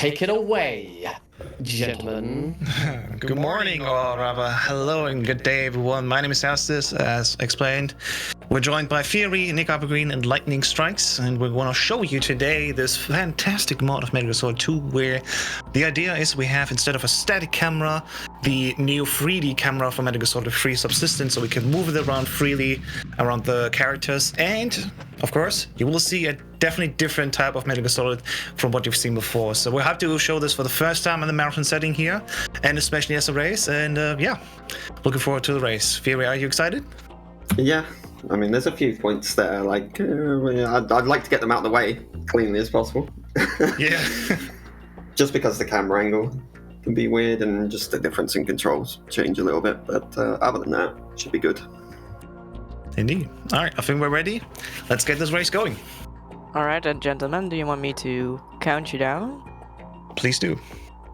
take it away, gentlemen. Good morning, or rather, hello and good day, everyone. My name is Hau5test, as explained. We're joined by Fury, Nick Green, and Lightning Strikes, and we want to show you today this fantastic mod of Metal Gear Solid 2, where the idea is we have, instead of a static camera, the new 3D camera from Metal Gear Solid 3 Subsistence, so we can move it around freely around the characters. And, of course, you will see a definitely different type of Metal Gear Solid from what you've seen before. So we'll have to show this for the first time in the marathon setting here, and especially as a race. And yeah, looking forward to the race. Fury, are you excited? Yeah, I mean, there's a few points that are like, I'd like to get them out of the way cleanly as possible. Yeah. Just because the camera angle can be weird and just the difference in controls change a little bit. But other than that, it should be good. Indeed. All right, I think we're ready. Let's get this race going. Alright then, gentlemen, do you want me to count you down? Please do.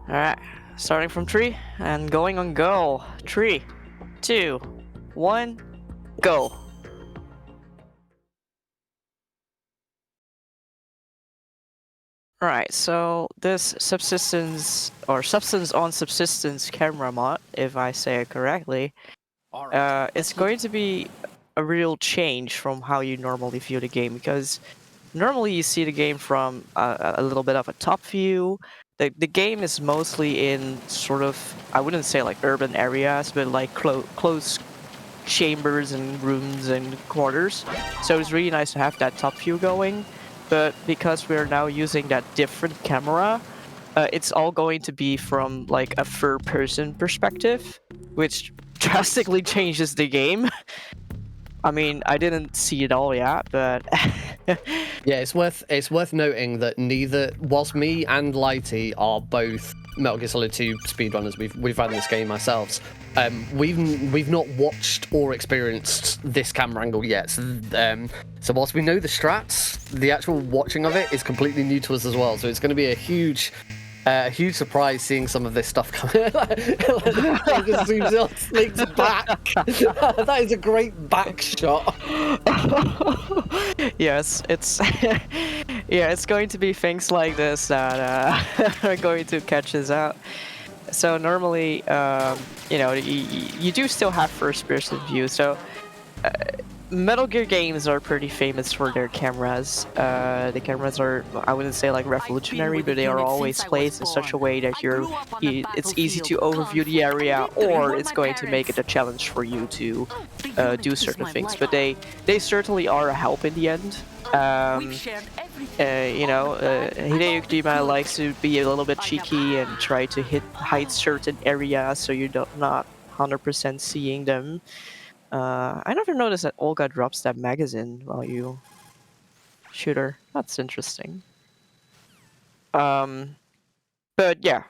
Alright, starting from 3 and going on go. 3, 2, 1, go. Alright, so this subsistence or substance on subsistence camera mod, if I say it correctly, it's going to be a real change from how you normally view the game, because normally you see the game from a little bit of a top view. The game is mostly in sort of, I wouldn't say like urban areas, but like close chambers and rooms and quarters. So it's really nice to have that top view going. But because we're now using that different camera, it's all going to be from like a third person perspective, which drastically changes the game. I mean, I didn't see it all yet, but Yeah, it's worth noting that whilst me and Lighty are both Metal Gear Solid 2 speedrunners, we've run this game ourselves. We've not watched or experienced this camera angle yet. So whilst we know the strats, the actual watching of it is completely new to us as well. So it's going to be a huge surprise seeing some of this stuff coming. Just zooms out, sneaks back. That is a great back shot. yes, it's it's going to be things like this that are going to catch us out. So normally, you do still have first-person view. So Metal Gear games are pretty famous for their cameras. The cameras are, I wouldn't say like revolutionary, but they are always placed in such a way that it's easy to overview the area, or it's going to make it a challenge for you to do certain things. But they certainly are a help in the end. Hideo Kojima likes to be a little bit cheeky and try to hide certain areas so you're not 100% seeing them. I never noticed that Olga drops that magazine while you shoot her. That's interesting. But yeah,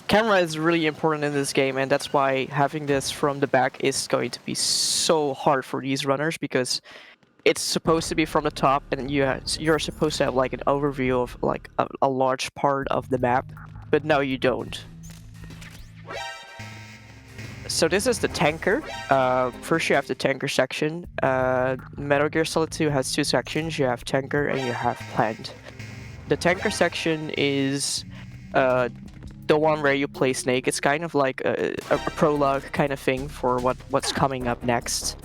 camera is really important in this game, and that's why having this from the back is going to be so hard for these runners, because it's supposed to be from the top, and you're supposed to have like an overview of like a large part of the map, but no, you don't. So this is the tanker. First you have the tanker section. Metal Gear Solid 2 has two sections. You have tanker and you have plant. The tanker section is the one where you play Snake. It's kind of like a prologue kind of thing for what's coming up next.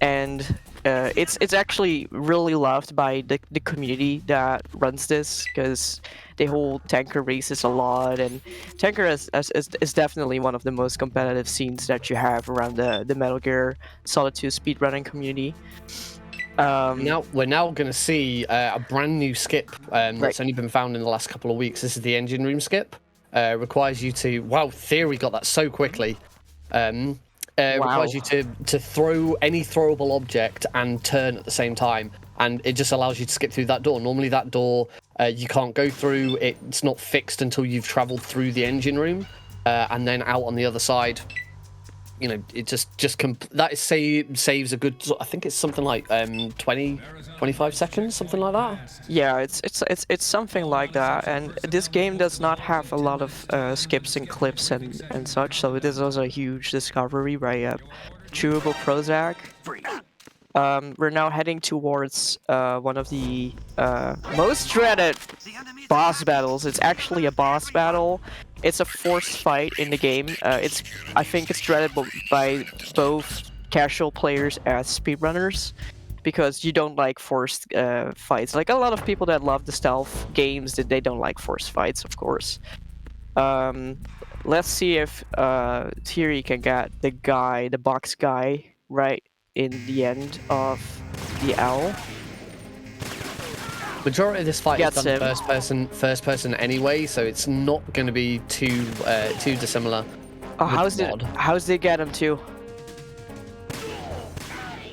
It's actually really loved by the community that runs this, because they hold tanker races a lot, and tanker is definitely one of the most competitive scenes that you have around the Metal Gear Solid 2 speedrunning community. Now we're going to see a brand new skip that's only been found in the last couple of weeks. This is the engine room skip. Requires you to, wow, Theory got that so quickly. Requires you to throw any throwable object and turn at the same time, and it just allows you to skip through that door. Normally that door you can't go through. It's not fixed until you've traveled through the engine room, and then out on the other side. You know, it saves a good, I think it's something like 20-25 seconds, something like that. Yeah, it's something like that, and this game does not have a lot of skips and clips and such, so it is also a huge discovery by Chewable Prozac. we're now heading towards one of the most dreaded boss battles. It's actually a boss battle. It's a forced fight in the game. I think it's dreaded by both casual players as speedrunners, because you don't like forced fights. Like a lot of people that love the stealth games, that they don't like forced fights, of course. Let's see if Thierry can get the box guy, right in the end of the L. Majority of this fight is Gets done him. first person anyway, so it's not going to be too dissimilar. Oh, how's they get him too?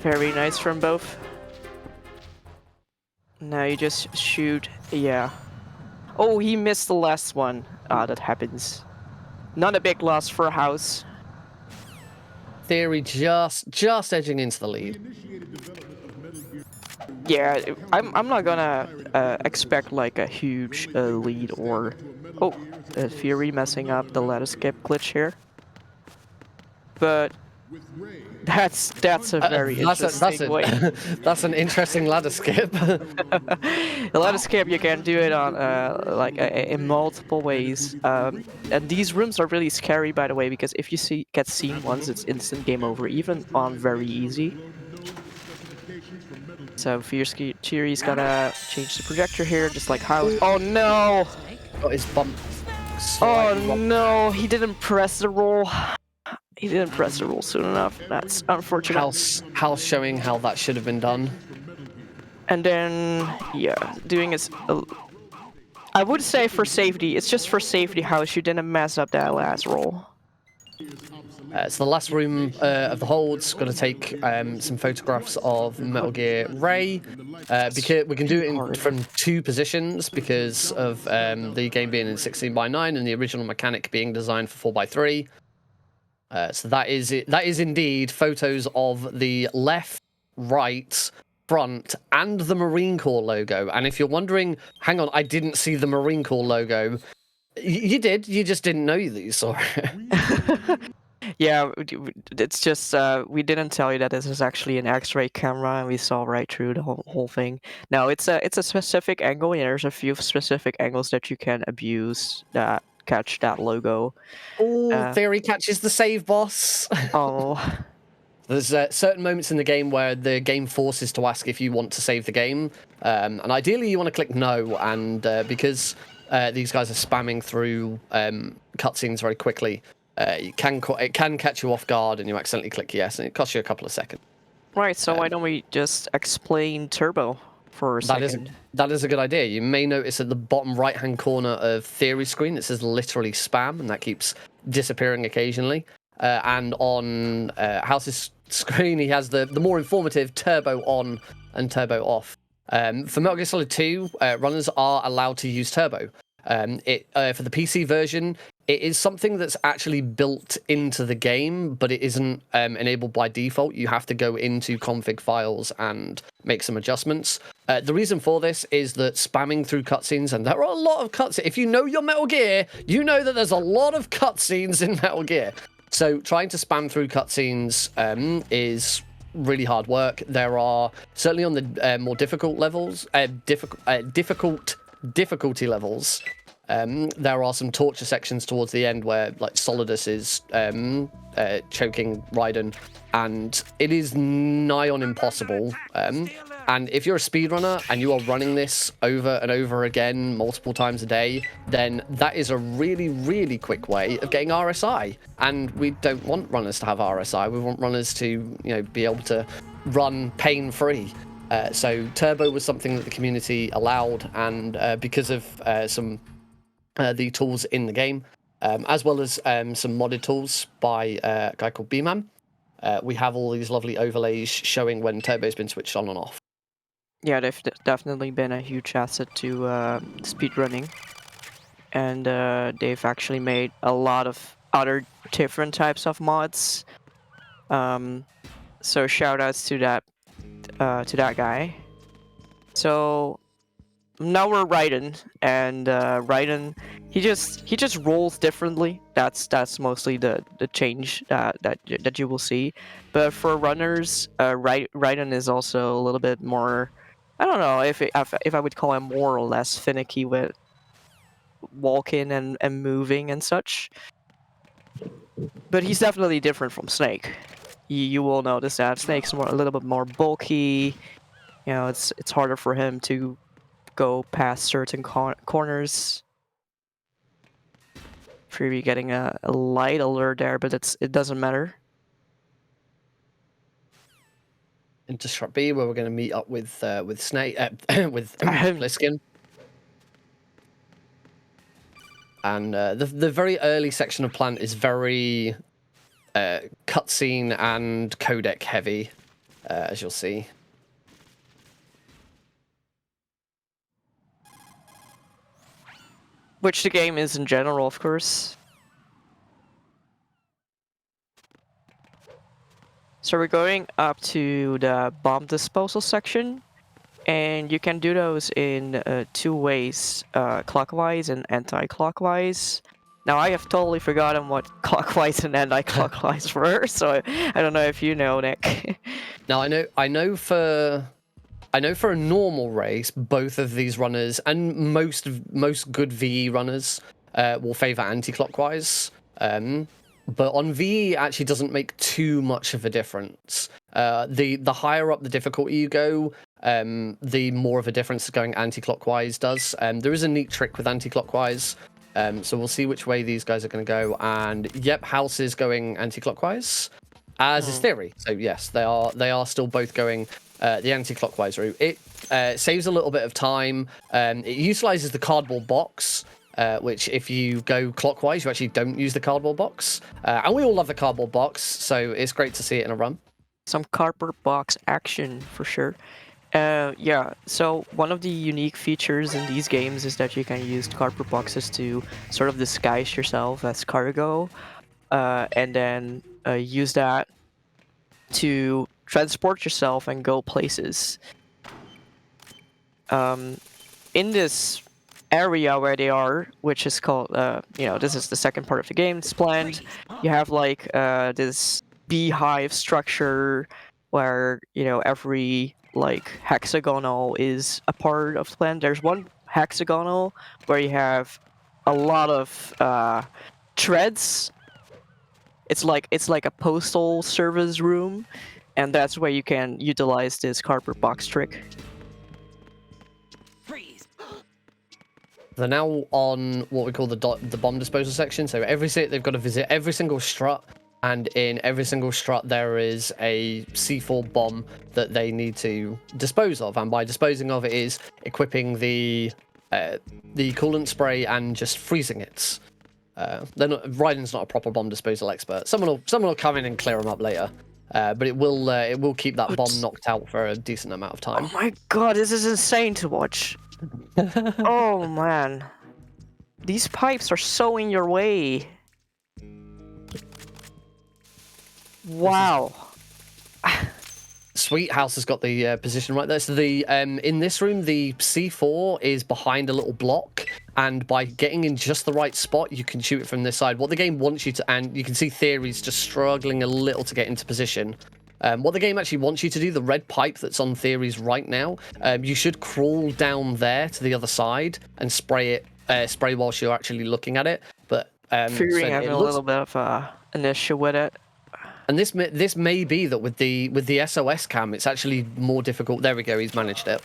Very nice from both. Now you just shoot, yeah. Oh, he missed the last one. Ah, that happens. Not a big loss for House. Theory just edging into the lead. Yeah, I'm not gonna expect like a huge lead or... Oh, Fury messing up the ladder skip glitch here. But that's a very interesting way. That's an interesting ladder skip. The ladder skip, you can do it on in multiple ways. And these rooms are really scary, by the way, because if you get seen once, it's instant game over, even on very easy. So Thierry's gonna change the projector here, just like how. Oh no! Got his bump. Oh no! He didn't press the roll. He didn't press the roll soon enough. That's unfortunate. House showing how that should have been done. And then, yeah, doing his... I would say for safety. It's just for safety, House. You didn't mess up that last roll. So the last room of the hold's going to take some photographs of Metal Gear Ray. Because we can do it from two positions because of the game being in 16:9 and the original mechanic being designed for 4:3. So that is indeed photos of the left, right, front, and the Marine Corps logo. And if you're wondering, hang on, I didn't see the Marine Corps logo. You did. You just didn't know that you saw it. Yeah, it's just we didn't tell you that this is actually an X-ray camera, and we saw right through the whole thing. No, it's a specific angle. Yeah, there's a few specific angles that you can abuse that catch that logo. Oh, Theory catches the save boss. Oh. There's certain moments in the game where the game forces to ask if you want to save the game, and ideally you want to click no. And because these guys are spamming through cutscenes very quickly, it can catch you off guard, and you accidentally click yes, and it costs you a couple of seconds. Right. So why don't we just explain Turbo for a second? That is a good idea. You may notice at the bottom right-hand corner of Theory screen it says literally spam, and that keeps disappearing occasionally. And on House's screen, he has the more informative turbo on and turbo off. For Metal Gear Solid 2, runners are allowed to use turbo. For the PC version, it is something that's actually built into the game, but it isn't enabled by default. You have to go into config files and make some adjustments. The reason for this is that spamming through cutscenes, and there are a lot of cutscenes. If you know your Metal Gear, you know that there's a lot of cutscenes in Metal Gear. So trying to spam through cutscenes is really hard work. There are, certainly on the more difficult levels, difficulty levels, there are some torture sections towards the end where like Solidus is choking Raiden, and it is nigh on impossible. And if you're a speedrunner and you are running this over and over again multiple times a day, then that is a really, really quick way of getting RSI. And we don't want runners to have RSI. We want runners to, be able to run pain-free. So Turbo was something that the community allowed, and because of some the tools in the game, as well as some modded tools by a guy called B-Man, we have all these lovely overlays showing when Turbo's been switched on and off. Yeah, they've definitely been a huge asset to speedrunning, and they've actually made a lot of other different types of mods. So shout outs to that guy. So now we're Raiden, and Raiden, he just rolls differently. That's mostly the change that you will see. But for runners, Raiden is also a little bit more. I don't know if I would call him more or less finicky with walking and moving and such. But he's definitely different from Snake. You will notice that Snake's a little bit more bulky. You know, it's harder for him to go past certain corners. Freebie getting a light alert there, but it doesn't matter. Into Strat B, where we're going to meet up with Snake, with Bliskin. And the very early section of Plant is very cutscene and codec heavy, as you'll see. Which the game is in general, of course. So we're going up to the bomb disposal section, and you can do those in 2 ways, clockwise and anti-clockwise. Now I have totally forgotten what clockwise and anti-clockwise were, so I don't know if you know, Nick. Now I know for a normal race, both of these runners and most good VE runners will favor anti-clockwise. But on VE, it actually doesn't make too much of a difference. The higher up the difficulty you go, the more of a difference going anti-clockwise does. There is a neat trick with anti-clockwise, so we'll see which way these guys are going to go. And yep, House is going anti-clockwise, as is Theory. So yes, they are still both going the anti-clockwise route. It saves a little bit of time. It utilizes the cardboard box. Which, if you go clockwise, you actually don't use the cardboard box. And we all love the cardboard box, so it's great to see it in a run. Some cardboard box action, for sure. Yeah, so one of the unique features in these games is that you can use cardboard boxes to sort of disguise yourself as cargo, and then use that to transport yourself and go places. In this area where they are, which is called, this is the second part of the game, it's planned. You have like this beehive structure where, every like hexagonal is a part of the plan. There's one hexagonal where you have a lot of treads. It's like a postal service room, and that's where you can utilize this cardboard box trick. They're now on what we call the bomb disposal section. So they've got to visit every single strut, and in every single strut there is a C4 bomb that they need to dispose of. And by disposing of it is equipping the coolant spray and just freezing it. Raiden's not a proper bomb disposal expert. Someone will come in and clear them up later. But it will keep that bomb knocked out for a decent amount of time. Oh my god, this is insane to watch. Oh man, these pipes are so in your way. Wow. Sweet House has got the position right there. So the in this room, the C4 is behind a little block, and by getting in just the right spot, you can shoot it from this side. What the game wants you to, and you can see Theory's just struggling a little to get into position. What the game actually wants you to do, the red pipe that's on Theory's right now, you should crawl down there to the other side and spray whilst you're actually looking at it. But Theory having a little bit of an issue with it. And this may be that with the SOS cam, it's actually more difficult. There we go, he's managed it.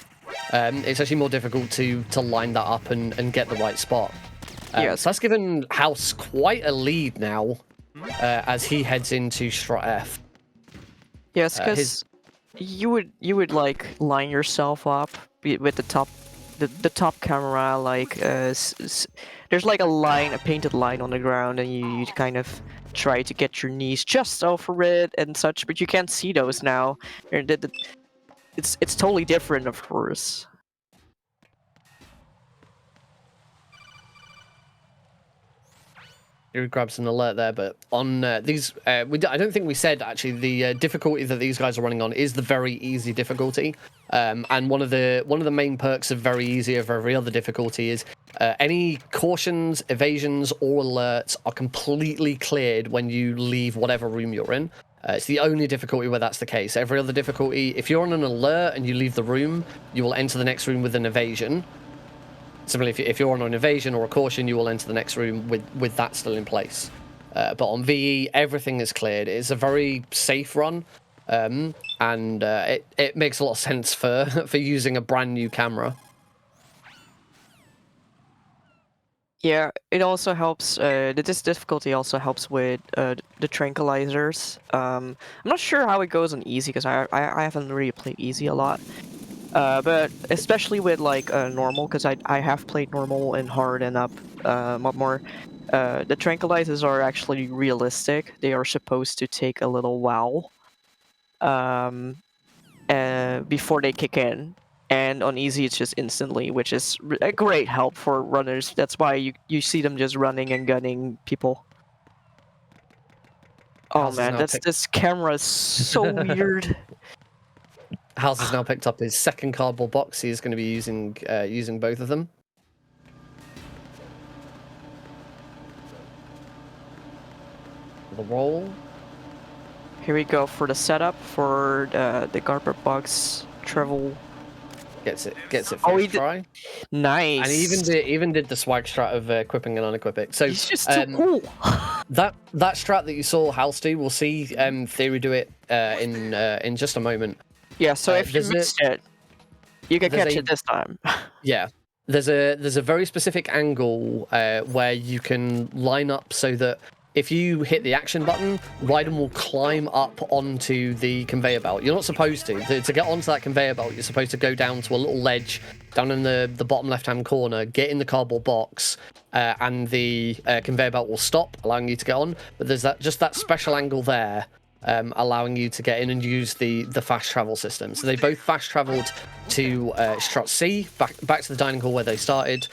It's actually more difficult to line that up and get the right spot. Yes. So that's given House quite a lead now as he heads into Strat F. Yes, because you would like line yourself up with the top camera, like there's like a painted line on the ground, and you kind of try to get your knees just over it and such, but you can't see those now. It's totally different, of course. He grabs an alert there, but on these, I don't think we said actually the difficulty that these guys are running on is the very easy difficulty. And one of the main perks of very easy over every other difficulty is any cautions, evasions, or alerts are completely cleared when you leave whatever room you're in. It's the only difficulty where that's the case. Every other difficulty, if you're on an alert and you leave the room, you will enter the next room with an evasion. Similarly, if you're on an evasion or a caution, you will enter the next room with that still in place. But on VE, everything is cleared. It's a very safe run, and it makes a lot of sense for using a brand new camera. Yeah, it also helps. This difficulty also helps with the tranquilizers. I'm not sure how it goes on easy because I haven't really played easy a lot. But especially with like normal, because I have played normal and hard and up a lot more. The tranquilizers are actually realistic. They are supposed to take a little while before they kick in. And on easy, it's just instantly, which is a great help for runners. That's why you see them just running and gunning people. Oh man, this camera is so weird. Hau5test has now picked up his second cardboard box. He's going to be using both of them. The roll. Here we go for the setup for the cardboard box travel. Gets it first try. Nice. And he even did the swag strat of equipping and unequipping. So he's just too cool. that strat that you saw Hau5test do, we'll see Theory do it in just a moment. Yeah, so if you missed it, you can catch it this time. Yeah. There's a very specific angle where you can line up so that if you hit the action button, Raiden will climb up onto the conveyor belt. You're not supposed to. To get onto that conveyor belt, you're supposed to go down to a little ledge down in the bottom left-hand corner, get in the cardboard box, and the conveyor belt will stop, allowing you to get on. But there's just that special angle there, allowing you to get in and use the fast travel system. So they both fast traveled to Strut C, back to the dining hall where they started.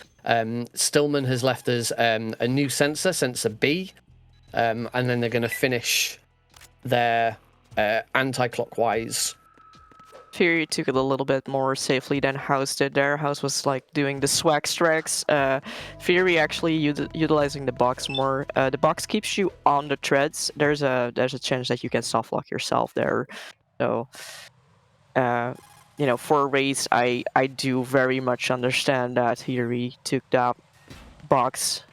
Stillman has left us a new sensor B, and then they're going to finish their anti-clockwise. Fury took it a little bit more safely than Hau5test did there. Hau5test was like doing the swag strikes. Fury actually utilizing the box more. The box keeps you on the treads. There's a chance that you can soft lock yourself there. So, you know, for a race, I do very much understand that Fury took that box.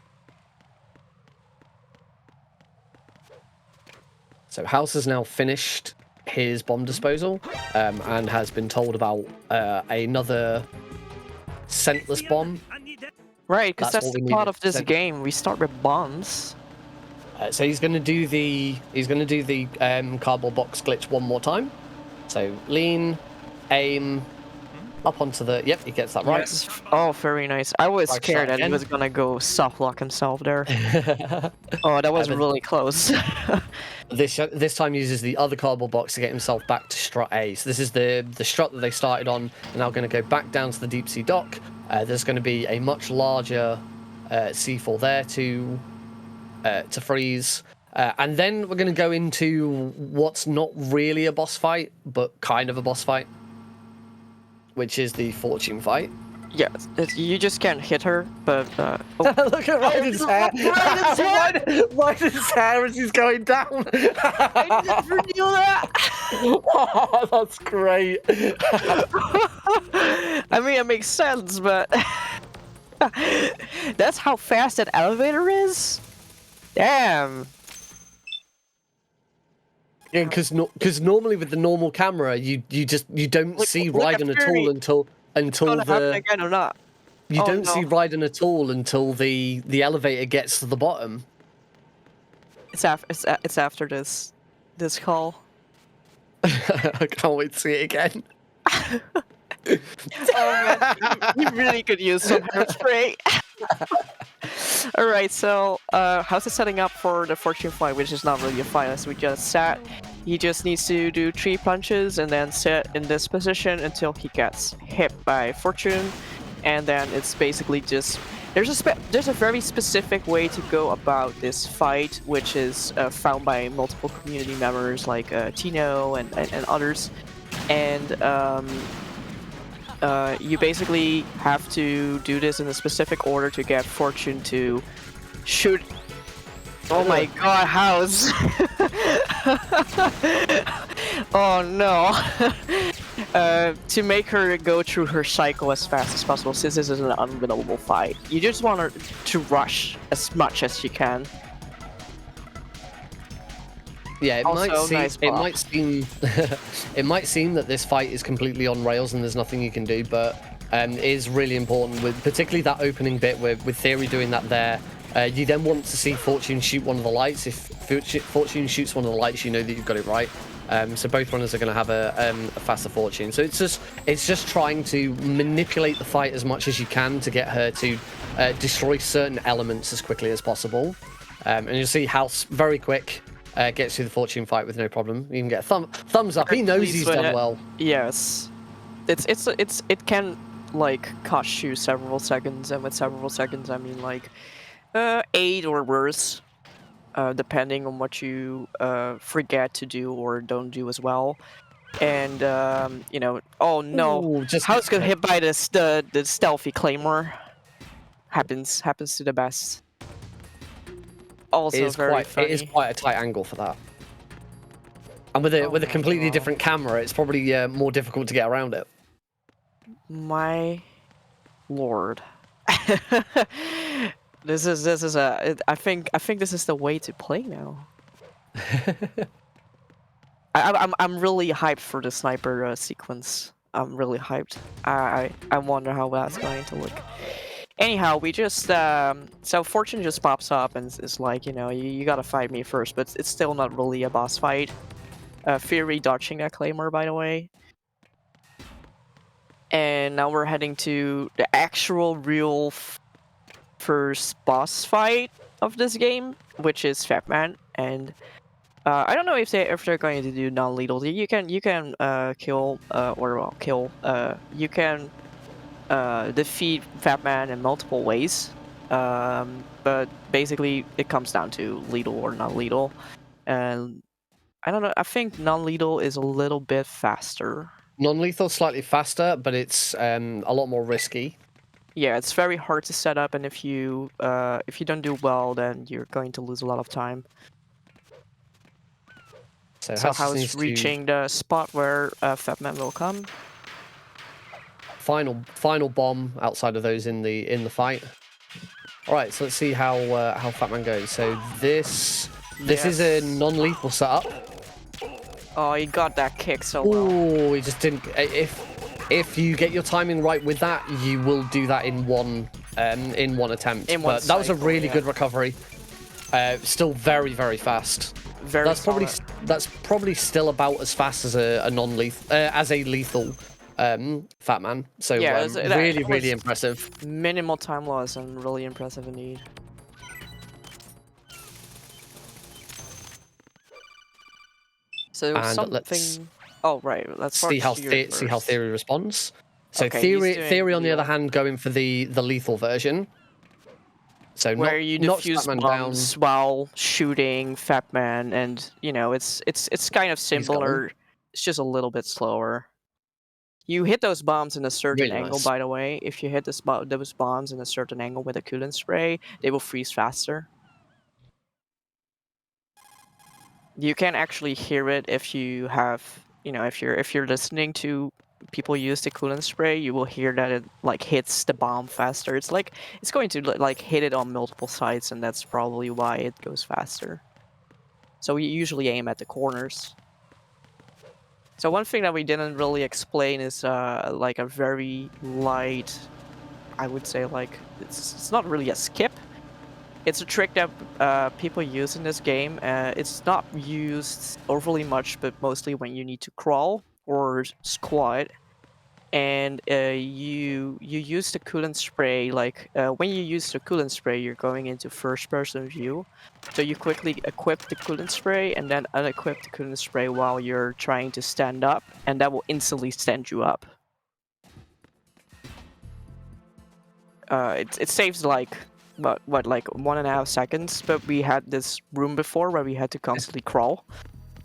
So Hau5test has now finished his bomb disposal and has been told about another scentless bomb. Right, because that's the part of this game. We start with bombs. So he's going to do the cardboard box glitch one more time. So lean, aim, up onto the. Yep, he gets that right. Yes. Oh, very nice. I was scared that he was gonna go soft lock himself there. Oh, that was really close. This time uses the other cardboard box to get himself back to Strut A. So this is the strut that they started on. They're now going to go back down to the deep sea dock. There's going to be a much larger C4 there to freeze. And then we're going to go into what's not really a boss fight, but kind of a boss fight, which is the fortune fight. Yeah, you just can't hit her, but... Oh. Look at Raiden's hair! Raiden's hair as he's going down! I never knew that! Oh, that's great! I mean, it makes sense, but... That's how fast that elevator is? Damn! Yeah, because normally with the normal camera, you don't see Raiden at all until the again or not. You don't see Raiden at all until the elevator gets to the bottom. It's after this call. I can't wait to see it again. Oh man, we really could use some hairspray. Alright, so Hau5test setting up for the fortune fight, which is not really a fight as we just sat. He just needs to do 3 punches and then sit in this position until he gets hit by fortune, and then it's basically just there's a very specific way to go about this fight, which is found by multiple community members like Tino and others, and you basically have to do this in a specific order to get Fortune to shoot. Oh my god, House! Oh no! To make her go through her cycle as fast as possible, since this is an unwinnable fight. You just want her to rush as much as you can. Yeah, it Also, might seem nice it buff. might seem it might seem that this fight is completely on rails and there's nothing you can do, but it is really important, with particularly that opening bit with Theory doing that there. You then want to see Fortune shoot one of the lights. If Fortune shoots one of the lights, you know that you've got it right. So both runners are going to have a faster Fortune. So it's just trying to manipulate the fight as much as you can to get her to destroy certain elements as quickly as possible. And you'll see House very quick gets through the Fortune fight with no problem. You can get a thumbs up. He knows he's done well. Yes, it can like cost you several seconds, and with several seconds I mean like 8 or worse. Depending on what you forget to do or don't do as well, and you know, oh no, Ooh, just House got hit by the stealthy claymore. Happens to the best. Also it is very funny. It is quite a tight angle for that. And with a completely different camera, it's probably more difficult to get around it. My lord. This is a. I think this is the way to play now. I'm really hyped for the sniper sequence. I'm really hyped. I wonder how that's going to look. Anyhow, we just so Fortune just pops up and is like, you know, you gotta fight me first, but it's still not really a boss fight. Fury dodging that claymore, by the way. And now we're heading to the actual real first boss fight of this game, which is Fatman. And I don't know if they're going to do non-lethal. You can kill you can defeat Fatman in multiple ways. But basically it comes down to lethal or non-lethal. And I don't know. I think non-lethal is a little bit faster. Non-lethal slightly faster, but it's a lot more risky. Yeah, it's very hard to set up, and if you don't do well, then you're going to lose a lot of time. So House reaching the spot where Fatman will come. Final bomb outside of those in the fight. All right, so let's see how Fatman goes. So this is a non-lethal setup. Oh, he got that kick so well. Oh, he just didn't. If you get your timing right with that, you will do that in one attempt. But that was a really good recovery. Still very, very fast. That's probably still about as fast as a non-lethal as a lethal Fatman. So yeah, really impressive. Minimal time loss and really impressive indeed. So something. Oh right, let's see how Theory responds. So okay, Theory on the other hand, going for the lethal version. So where you defuse bombs while shooting Fatman, and you know it's kind of similar. It's just a little bit slower. You hit those bombs in a certain angle, by the way. If you hit those bombs in a certain angle with a coolant spray, they will freeze faster. You can actually hear it if you have, you know, if you're listening to people use the coolant spray, you will hear that it like hits the bomb faster. It's like it's going to like hit it on multiple sides, and that's probably why it goes faster. So we usually aim at the corners. So one thing that we didn't really explain is like a very light, I would say like it's not really a skip. It's a trick that people use in this game. It's not used overly much, but mostly when you need to crawl or squat, and you use the coolant spray. Like when you use the coolant spray, you're going into first-person view, so you quickly equip the coolant spray and then unequip the coolant spray while you're trying to stand up, and that will instantly stand you up. it saves like what like 1.5 seconds, but we had this room before where we had to constantly crawl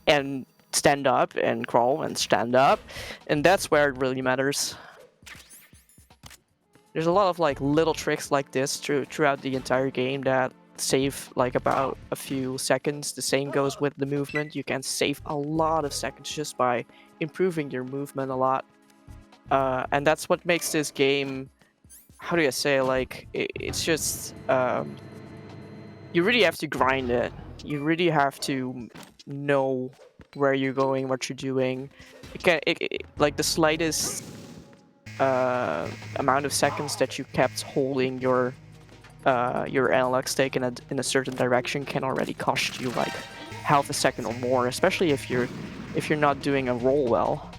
and stand up and crawl and stand up, and that's where it really matters. There's a lot of like little tricks like this throughout the entire game that save like about a few seconds. The same goes with the movement. You can save a lot of seconds just by improving your movement a lot, and that's what makes this game, how do you say, like it's just you really have to grind it. You really have to know where you're going, what you're doing. Like the slightest amount of seconds that you kept holding your analog stick in a certain direction can already cost you like half a second or more, especially if you're not doing a roll well.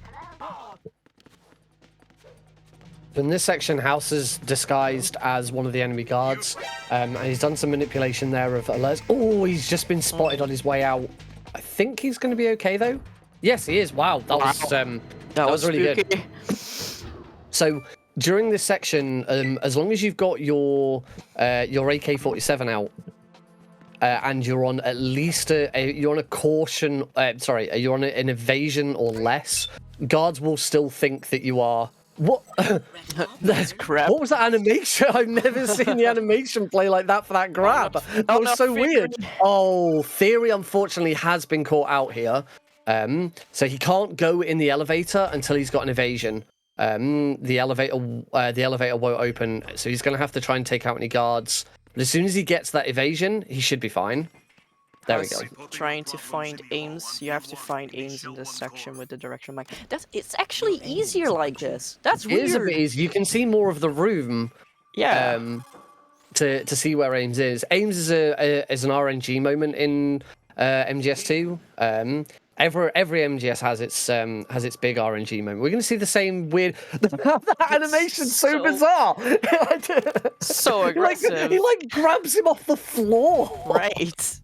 In this section, House is disguised as one of the enemy guards, and he's done some manipulation there of alerts. Oh, he's just been spotted on his way out. I think he's going to be okay though. Yes, he is. Wow, that was really good. So during this section, as long as you've got your AK-47 out, and you're on at least you're on a caution, you're on an evasion or less, guards will still think that you are. What? That's crap. What was that animation? I've never seen the animation play like that for that grab. That was so weird. Oh, Theory unfortunately has been caught out here. So he can't go in the elevator until he's got an evasion. The elevator won't open, so he's going to have to try and take out any guards. But as soon as he gets that evasion, he should be fine. There we go. Trying to find aims. You have to find aims in this section with the direction mic. It's actually easier like this. That's weird. It is a bit easier. You can see more of the room. Yeah. To see where aims is. Aims is an RNG moment in MGS2. Every MGS has its big RNG moment. We're going to see the same weird. That animation's so bizarre. So aggressive. He grabs him off the floor. Right.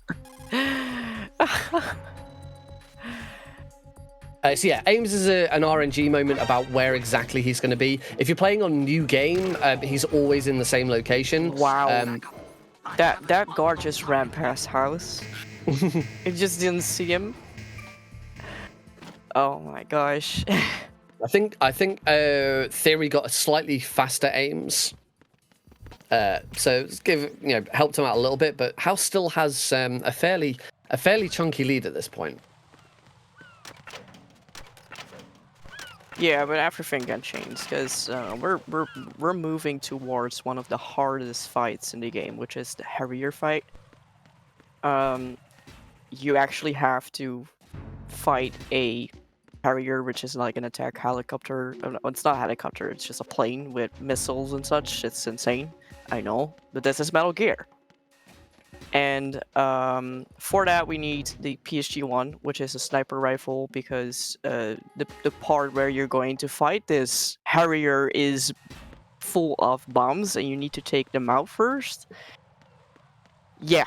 So yeah, Aims is an RNG moment about where exactly he's going to be. If you're playing on New Game, he's always in the same location. Wow. That guard just ran past House. It just didn't see him. Oh my gosh. I think Theory got a slightly faster Aims. So helped him out a little bit, but House still has a fairly chunky lead at this point. Yeah, but everything can change because we're moving towards one of the hardest fights in the game, which is the Harrier fight. You actually have to fight a Harrier, which is like an attack helicopter. It's not a helicopter; it's just a plane with missiles and such. It's insane. I know, but this is Metal Gear. And for that, we need the PSG-1, which is a sniper rifle, because the part where you're going to fight this Harrier is full of bombs, and you need to take them out first. Yeah,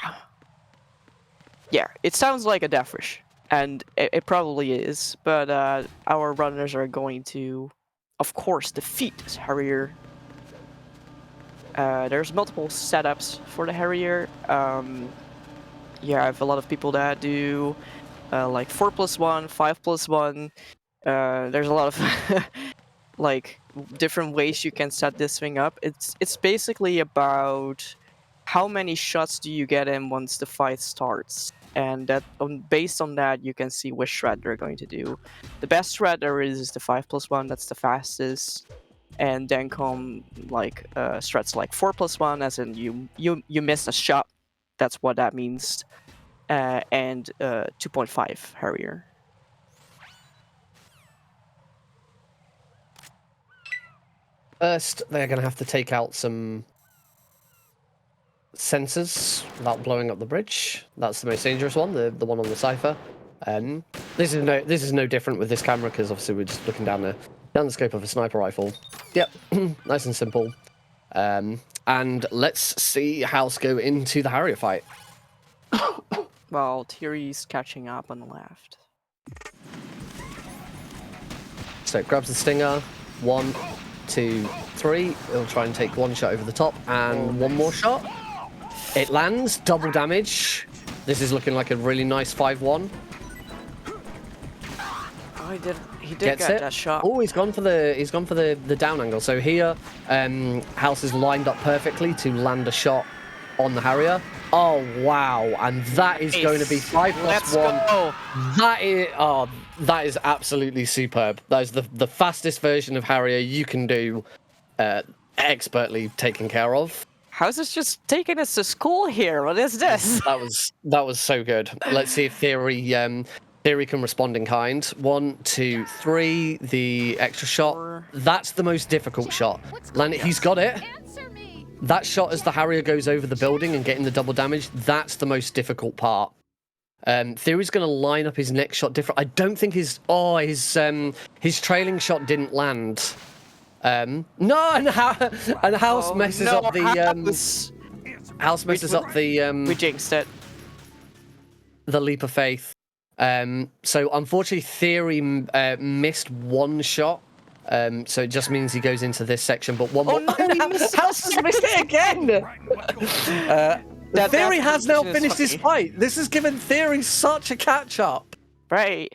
it sounds like a death wish, and it probably is, but our runners are going to, of course, defeat this Harrier. There's multiple setups for the Harrier. Yeah, I have a lot of people that do like 4+1, 5+1. There's a lot of like different ways you can set this thing up. It's basically about how many shots do you get in once the fight starts, and that based on that you can see which threat they're going to do. The best threat there is the 5+1. That's the fastest. And then come like threats like 4+1, as in you miss a shot. That's what that means. And 2.5 Harrier. First, they're going to have to take out some sensors without blowing up the bridge. That's the most dangerous one, the one on the cipher. This is no different with this camera, because obviously we're just looking down the scope of a sniper rifle. Yep, nice and simple. And let's see House go into the Harrier fight. Well, Thierry's catching up on the left. So grabs the stinger. 1, 2, 3. It'll try and take one shot over the top, and one more shot. It lands, double damage. This is looking like a really nice 5-1. Oh, he did Gets get it. that shot. Oh, he's gone for the down angle. So here, House is lined up perfectly to land a shot on the Harrier. Oh wow! And that is going to be 5+1. Go. That is absolutely superb. That is the fastest version of Harrier you can do, expertly taken care of. How's this just taking us to school here? What is this? That was so good. Let's see if Theory can respond in kind. 1, 2, 3. The extra shot. That's the most difficult shot. He's got it. That shot as the Harrier goes over the building and getting the double damage. That's the most difficult part. Theory's going to line up his next shot different. I don't think his trailing shot didn't land. No, and House messes up the House messes up the we jinxed it. The leap of faith. So unfortunately, Theory missed one shot. So it just means he goes into this section, but one more. No, House has missed it again. Theory has now finished his fight. This has given Theory such a catch up. Right.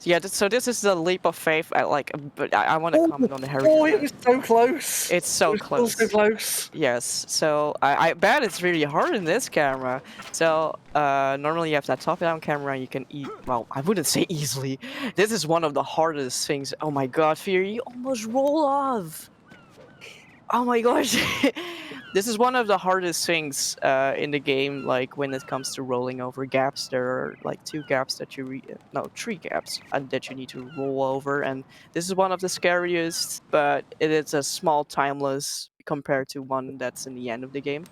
Yeah, so this is the leap of faith. I want to comment on the Harrier. Oh, it was so close. It's so close. So close. Yes. So I bet it's really hard in this camera. So normally you have that top-down camera. And you can well, I wouldn't say easily. This is one of the hardest things. Oh my God, Fury, you almost roll off. Oh my gosh. This is one of the hardest things in the game, like when it comes to rolling over gaps. There are like 2 gaps that 3 gaps that you need to roll over, and this is one of the scariest, but it is a small timeless compared to one that's in the end of the game.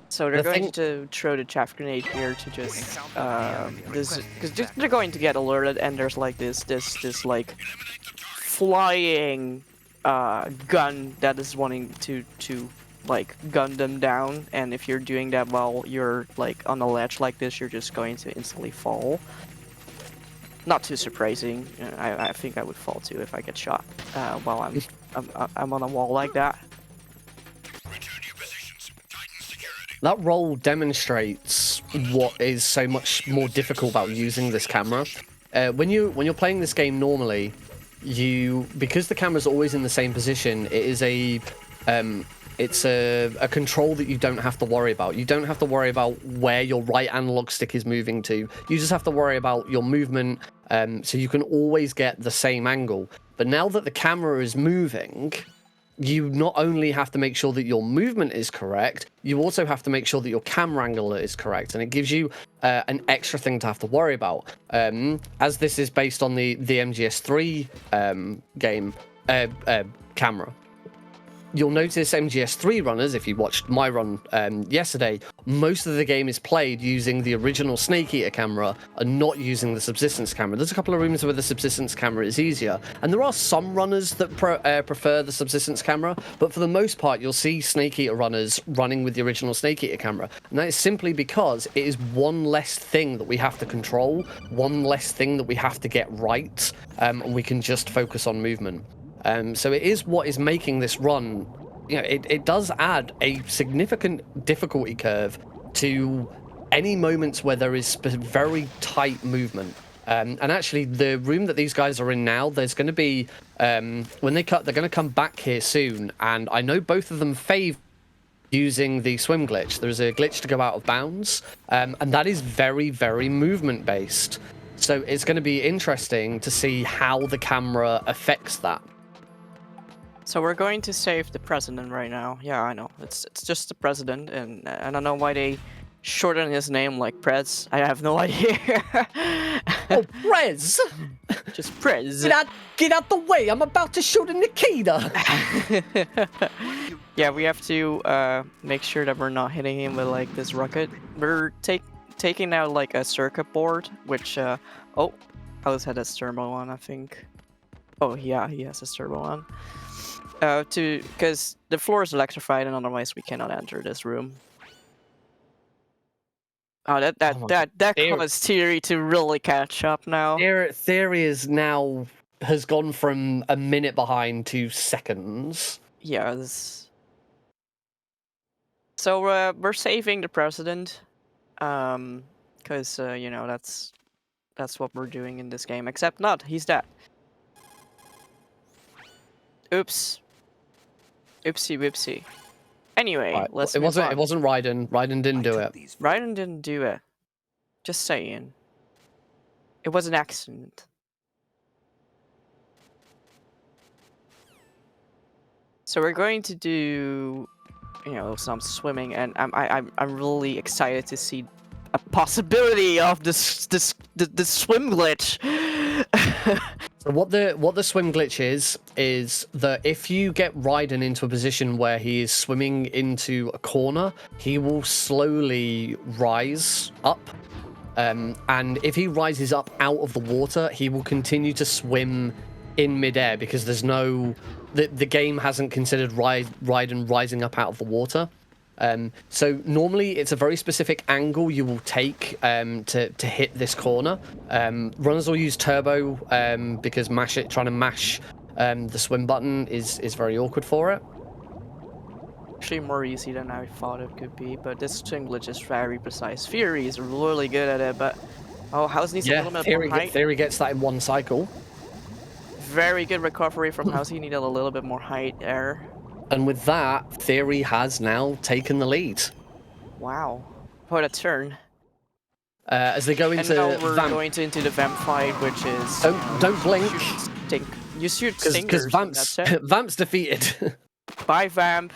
So they're going to throw the chaff grenade here to just because they're going to get alerted, and there's like this like flying gun that is wanting to like gun them down, and if you're doing that while you're like on a ledge like this, you're just going to instantly fall. Not too surprising. I think I would fall too if I get shot while I'm on a wall like that. That roll demonstrates what is so much more difficult about using this camera. When you're playing this game normally, because the camera's always in the same position, it is a control that you don't have to worry about. You don't have to worry about where your right analog stick is moving to. You just have to worry about your movement, so you can always get the same angle. But now that the camera is moving, you not only have to make sure that your movement is correct, you also have to make sure that your camera angle is correct, and it gives you an extra thing to have to worry about. As this is based on the MGS3 game camera, you'll notice MGS3 runners, if you watched my run yesterday, most of the game is played using the original Snake Eater camera and not using the subsistence camera. There's a couple of rooms where the subsistence camera is easier, and there are some runners that prefer the subsistence camera, but for the most part you'll see Snake Eater runners running with the original Snake Eater camera, and that is simply because it is one less thing that we have to control, one less thing that we have to get right, and we can just focus on movement. So it is what is making this run, it does add a significant difficulty curve to any moments where there is very tight movement. And actually, the room that these guys are in now, there's going to be, when they cut, they're going to come back here soon, and I know both of them favor using the swim glitch. There's a glitch to go out of bounds, and that is very, very movement-based. So it's going to be interesting to see how the camera affects that. So we're going to save the president right now. Yeah, I know. It's just the president, and I don't know why they shorten his name like Prez. I have no idea. Oh, Prez! Just Prez. Get out the way! I'm about to shoot a Nikita! Yeah, we have to make sure that we're not hitting him with like this rocket. We're taking out like a circuit board, which oh, Alice had a turbo on, I think. Oh yeah, he has a turbo on. Because the floor is electrified, and otherwise we cannot enter this room. Oh, that Theory- caused Theory to really catch up now. Theory is now has gone from a minute behind to seconds. Yeah. So we're saving the president, because you know that's what we're doing in this game. Except not, he's dead. Oops. Oopsie whoopsie. Anyway, Right. let's It move wasn't. on. It wasn't Raiden. Raiden didn't do it. Raiden didn't do it. Just saying. It was an accident. So we're going to do, you know, some swimming, and I'm really excited to see a possibility of the swim glitch. So what the swim glitch is that if you get Raiden into a position where he is swimming into a corner, he will slowly rise up. And if he rises up out of the water, he will continue to swim in midair because there's no... The game hasn't considered Raiden rising up out of the water. So normally it's a very specific angle you will take to hit this corner. Runners will use turbo because trying to mash the swim button is very awkward for it. Actually more easy than I thought it could be, but this swim glitch is very precise. Fury is really good at it, but House needs a little bit more height. Theory gets that in one cycle. Very good recovery from House. He needed a little bit more height there. And with that, Theory has now taken the lead. Wow. What a turn. As they go into and now we're going into the vamp fight, which is... Don't blink. You shoot stingers, because that's it. Vamp's defeated. Bye, Vamp.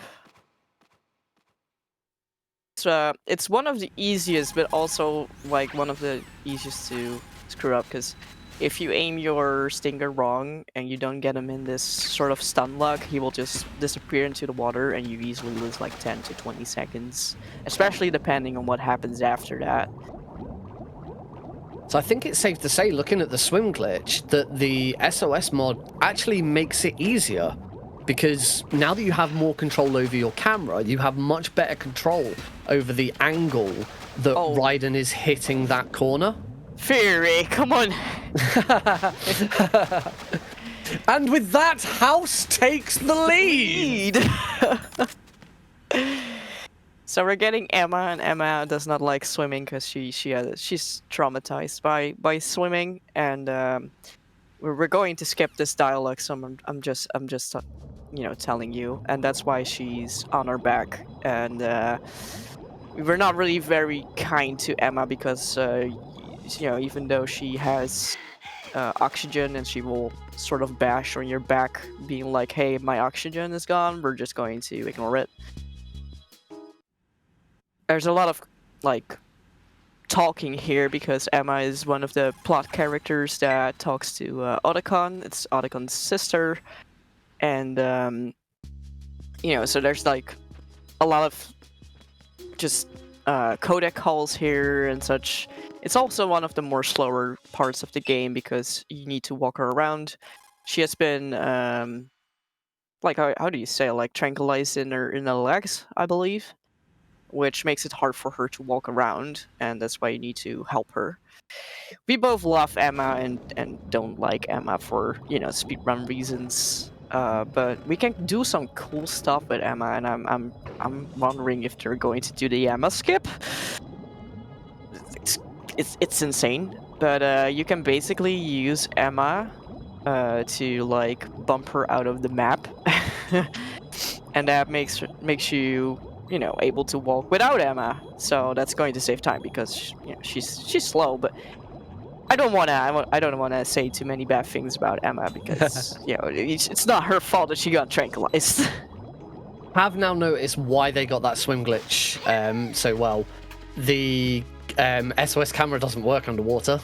It's one of the easiest, but also like one of the easiest to screw up, because if you aim your stinger wrong and you don't get him in this sort of stun lock, he will just disappear into the water and you easily lose like 10 to 20 seconds, especially depending on what happens after that. So I think it's safe to say, looking at the swim glitch, that the SOS mod actually makes it easier, because now that you have more control over your camera, you have much better control over the angle that Raiden is hitting that corner. Fury, come on! And with that, House takes the lead! So we're getting Emma, and Emma does not like swimming because she's traumatized by swimming, and we're going to skip this dialogue. So I'm just you know, telling you, and that's why she's on her back, and we're not really very kind to Emma because you know, even though she has oxygen and she will sort of bash on your back, being like, "Hey, my oxygen is gone," we're just going to ignore it. There's a lot of like talking here because Emma is one of the plot characters that talks to Otacon. It's Otacon's sister, and you know, so there's like a lot of just codec calls here and such. It's also one of the more slower parts of the game because you need to walk her around. She has been like how do you say, like tranquilized in her legs, I believe, which makes it hard for her to walk around, and that's why you need to help her. We both love Emma and don't like Emma for, you know, speedrun reasons. But we can do some cool stuff with Emma, and I'm wondering if they're going to do the Emma skip. It's insane, but you can basically use Emma to like bump her out of the map, and that makes you know, able to walk without Emma. So that's going to save time because, you know, she's slow, but I don't wanna say too many bad things about Emma because you know, it's not her fault that she got tranquilized. Have now noticed why they got that swim glitch so well. The SOS camera doesn't work underwater.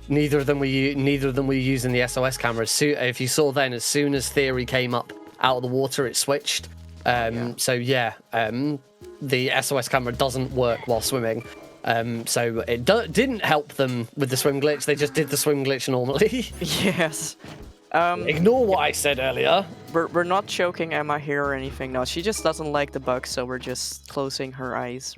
Neither of them were using the SOS camera. If you saw then, as soon as Theory came up out of the water, it switched. So yeah, the SOS camera doesn't work while swimming. So it didn't help them with the swim glitch. They just did the swim glitch normally. Yes. Ignore what I said earlier. We're not choking Emma here or anything. No, she just doesn't like the bug, so we're just closing her eyes.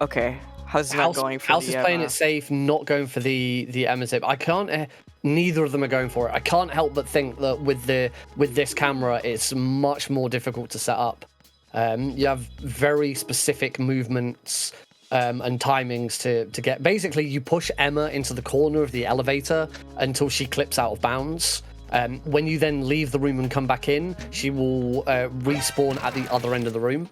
Okay. How's not going for House the is playing Emma? it safe, not going for the Emma zip. I can't. Neither of them are going for it. I can't help but think that with this camera, it's much more difficult to set up. You have very specific movements and timings to get. Basically, you push Emma into the corner of the elevator until she clips out of bounds. When you then leave the room and come back in, she will respawn at the other end of the room.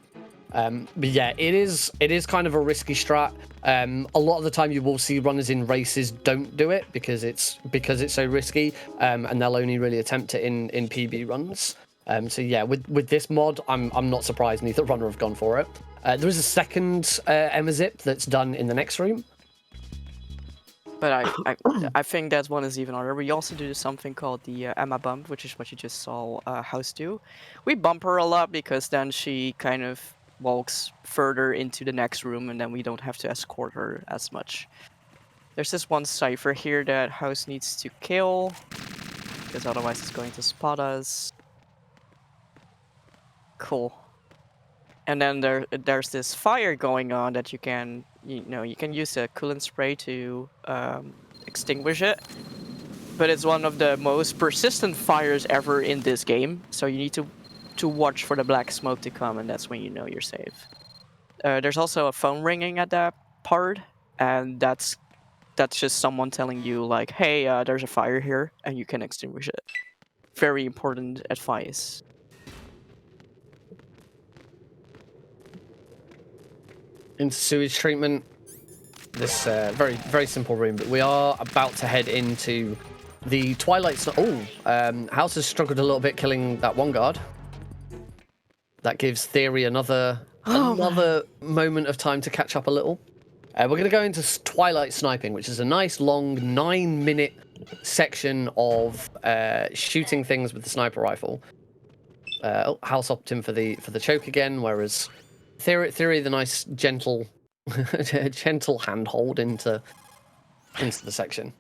But yeah, it is kind of a risky strat. A lot of the time you will see runners in races don't do it because it's so risky, and they'll only really attempt it in PB runs. So yeah, with this mod, I'm not surprised neither runner have gone for it. There is a second Emma zip that's done in the next room. But I think that one is even harder. We also do something called the Emma bump, which is what you just saw House do. We bump her a lot because then she kind of walks further into the next room, and then we don't have to escort her as much. There's this one cipher here that House needs to kill, because otherwise it's going to spot us. Cool. And then there's this fire going on that you can use a coolant spray to extinguish it. But it's one of the most persistent fires ever in this game, so you need to watch for the black smoke to come, and that's when you know you're safe. There's also a phone ringing at that part, and that's just someone telling you like, hey, there's a fire here, and you can extinguish it. Very important advice. Into sewage treatment. This very simple room, but we are about to head into the Twilight. House has struggled a little bit killing that one guard. That gives Theory another moment of time to catch up a little. We're going to go into Twilight sniping, which is a nice long 9-minute section of shooting things with the sniper rifle. House opted in for the choke again, whereas Theory the nice gentle handhold into the section.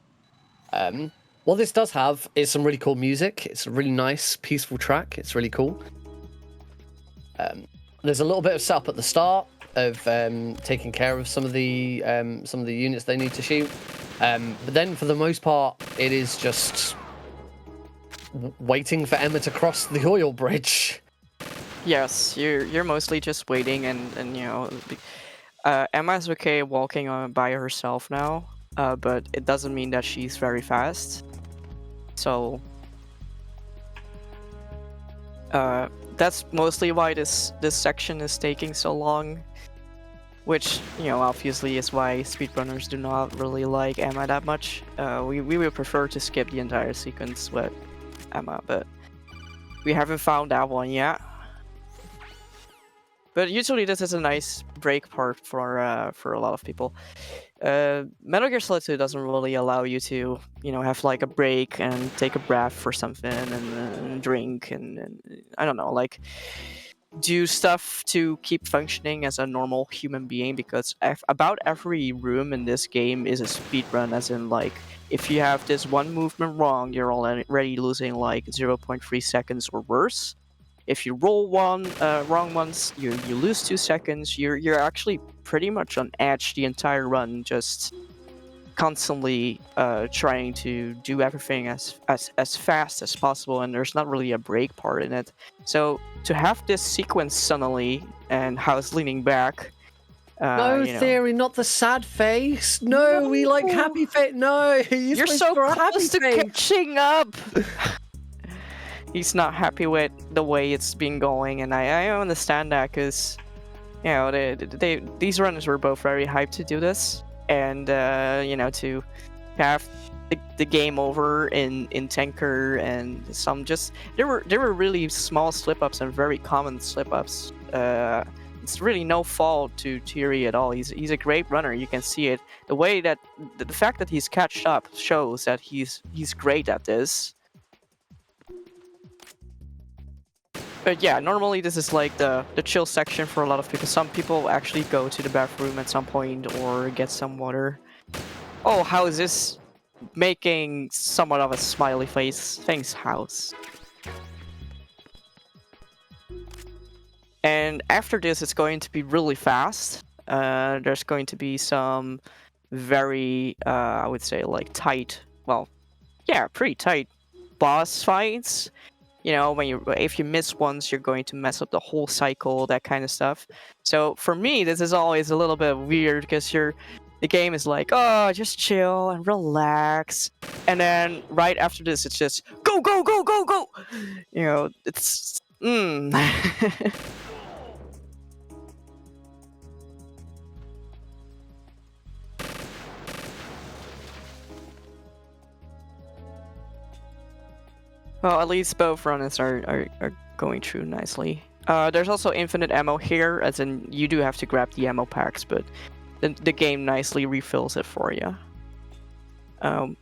What this does have is some really cool music. It's a really nice, peaceful track. It's really cool. There's a little bit of setup at the start of taking care of some of the units they need to shoot. But then, for the most part, it is just waiting for Emma to cross the oil bridge. Yes, you're mostly just waiting, and you know, Emma's okay walking on by herself now, but it doesn't mean that she's very fast. So that's mostly why this section is taking so long, which, you know, obviously is why speedrunners do not really like Emma that much. We would prefer to skip the entire sequence with Emma, but we haven't found that one yet. But usually this is a nice break part for a lot of people. Metal Gear Solid 2 doesn't really allow you to, you know, have like a break and take a breath or something and drink and I don't know, like do stuff to keep functioning as a normal human being, because about every room in this game is a speedrun, as in like if you have this one movement wrong, you're already losing like 0.3 seconds or worse. If you roll one wrong once, you lose 2 seconds. You're actually pretty much on edge the entire run, just constantly trying to do everything as fast as possible, and there's not really a break part in it. So to have this sequence suddenly and House leaning back. No, you know, Theory, not the sad face. No, we like happy face. No, you're so close to catching up. He's not happy with the way it's been going, and I understand that, because, you know, these runners were both very hyped to do this, and you know, to have the game over in Tanker, and some just there were really small slip-ups and very common slip-ups. It's really no fault to Thierry at all. He's a great runner. You can see it. The way that the fact that he's catched up shows that he's great at this. But yeah, normally this is like the chill section for a lot of people. Some people actually go to the bathroom at some point or get some water. Oh, how is this making somewhat of a smiley face? Thanks, House. And after this, it's going to be really fast. There's going to be some very, I would say, like tight. Well, yeah, pretty tight boss fights. You know, if you miss once, you're going to mess up the whole cycle, that kind of stuff. So for me, this is always a little bit weird because the game is like, oh, just chill and relax, and then right after this, it's just go, go, go, go, go. You know, it's Well, at least both runners are going through nicely. There's also infinite ammo here, as in you do have to grab the ammo packs, but the game nicely refills it for you. On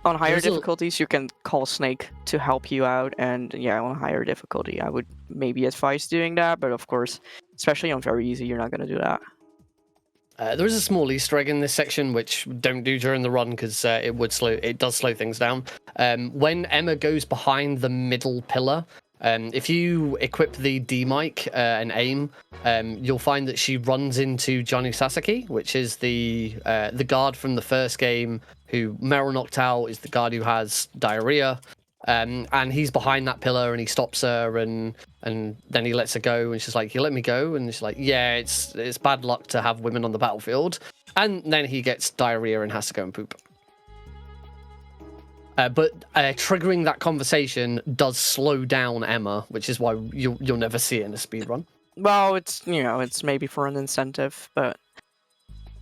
higher difficulties, you can call Snake to help you out, and yeah, on higher difficulty, I would maybe advise doing that, but of course, especially on very easy, you're not going to do that. There is a small Easter egg in this section which don't do during the run because it does slow things down. When Emma goes behind the middle pillar, if you equip the D mic and aim, you'll find that she runs into Johnny Sasaki, which is the guard from the first game who Meryl knocked out, is the guard who has diarrhea. And he's behind that pillar and he stops her and then he lets her go and she's like, you let me go? And she's like, yeah, it's bad luck to have women on the battlefield. And then he gets diarrhea and has to go and poop. But triggering that conversation does slow down Emma, which is why you'll never see it in a speedrun. Well, it's maybe for an incentive, but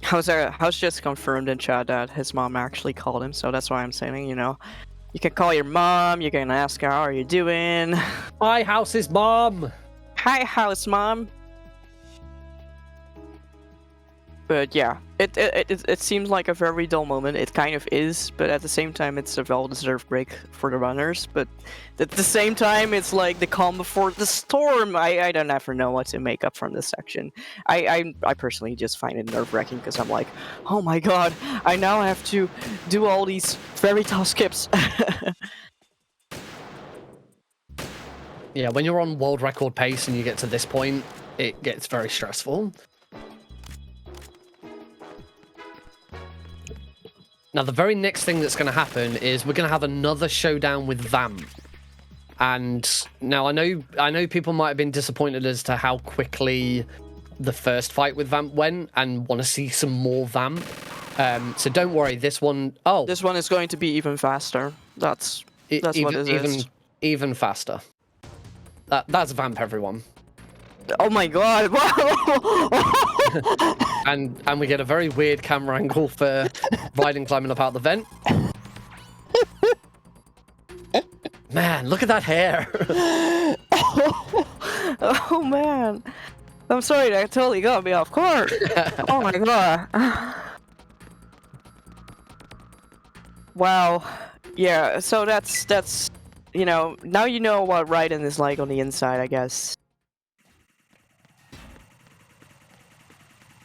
Hau's just confirmed in chat that his mom actually called him, so that's why I'm saying, you can call your mom, you can ask her, how are you doing? Hi, House's mom! Hi, House mom! But yeah, it seems like a very dull moment. It kind of is, but at the same time, it's a well-deserved break for the runners. But at the same time, it's like the calm before the storm. I don't ever know what to make up from this section. I personally just find it nerve-wracking because I'm like, oh my god, I now have to do all these very tough skips. Yeah, when you're on world record pace and you get to this point, it gets very stressful. Now, the very next thing that's going to happen is we're going to have another showdown with Vamp. And now I know people might have been disappointed as to how quickly the first fight with Vamp went and want to see some more Vamp. So don't worry, this one... Oh! This one is going to be even faster. That's what it is. Even faster. That's Vamp, everyone. Oh my god! and we get a very weird camera angle for Raiden climbing up out the vent. Man, look at that hair! Oh man, I'm sorry, that totally got me off course. Oh my god! Wow. Yeah. So that's now you know what Raiden is like on the inside, I guess.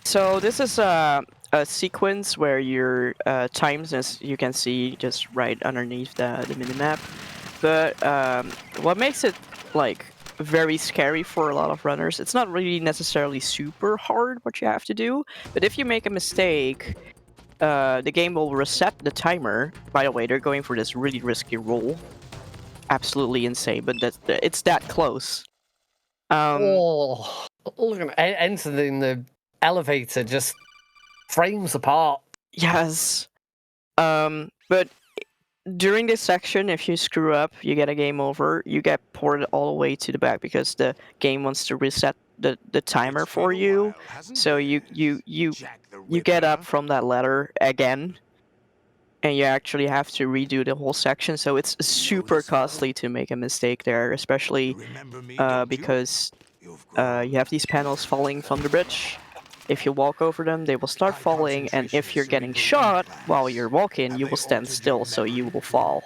So this is a sequence where your times, as you can see, just right underneath the minimap. But what makes it like very scary for a lot of runners, it's not really necessarily super hard what you have to do, but if you make a mistake, the game will reset the timer. By the way, they're going for this really risky roll. Absolutely insane, but it's that close. Oh, look at entering the elevator just frames apart. Yes. But during this section, if you screw up, you get a game over. You get ported all the way to the back because the game wants to reset the timer for you. So you get up from that ladder again, and you actually have to redo the whole section. So it's super costly to make a mistake there, especially because you have these panels falling from the bridge. If you walk over them, they will start falling, and if you're getting shot while you're walking, you will stand still, so you will fall.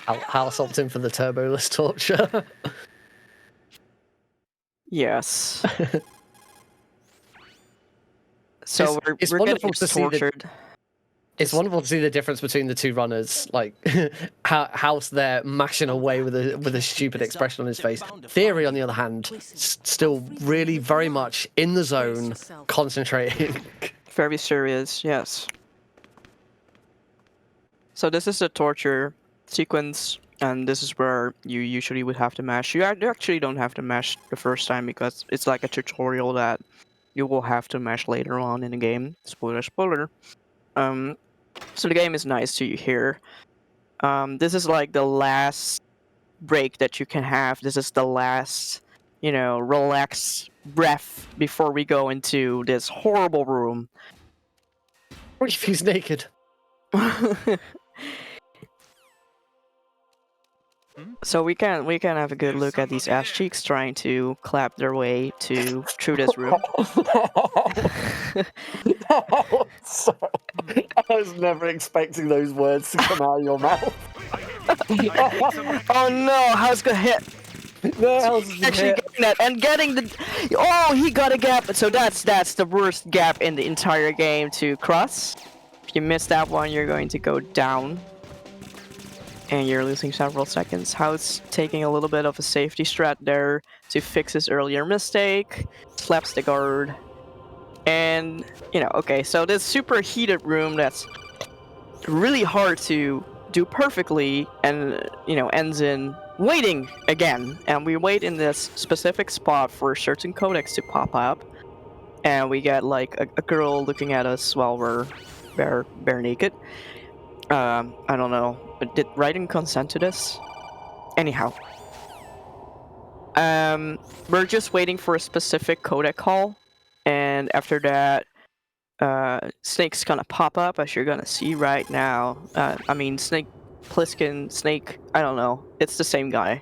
Hal opted in for the turboless torture. Yes. So we're getting tortured. It's wonderful to see the difference between the two runners. Like, House there mashing away with a stupid expression on his face. Theory, on the other hand, still really very much in the zone, concentrating. Very serious, yes. So this is the torture sequence, and this is where you usually would have to mash. You actually don't have to mash the first time because it's like a tutorial that you will have to mash later on in the game. Spoiler, spoiler. So the game is nice to you here. This is like the last break that you can have. This is the last, you know, relaxed breath before we go into this horrible room. What if he's naked? So we can have a good look at these ass cheeks trying to clap their way through this room. Sorry. I was never expecting those words to come out of your mouth. Oh no, how's gonna hit? No, Actually getting that and getting the. Oh, he got a gap. So that's the worst gap in the entire game to cross. If you miss that one, you're going to go down. And you're losing several seconds. Hau's taking a little bit of a safety strat there to fix his earlier mistake. Slaps the guard. And, you know, okay, so this super heated room that's really hard to do perfectly and, you know, ends in waiting again. And we wait in this specific spot for certain codecs to pop up. And we get, like, a girl looking at us while we're bare naked. I don't know. But did Raiden consent to this? Anyhow. We're just waiting for a specific codec call. And after that, Snake's gonna pop up, as you're gonna see right now. I mean, Snake, Pliskin, Snake, I don't know. It's the same guy.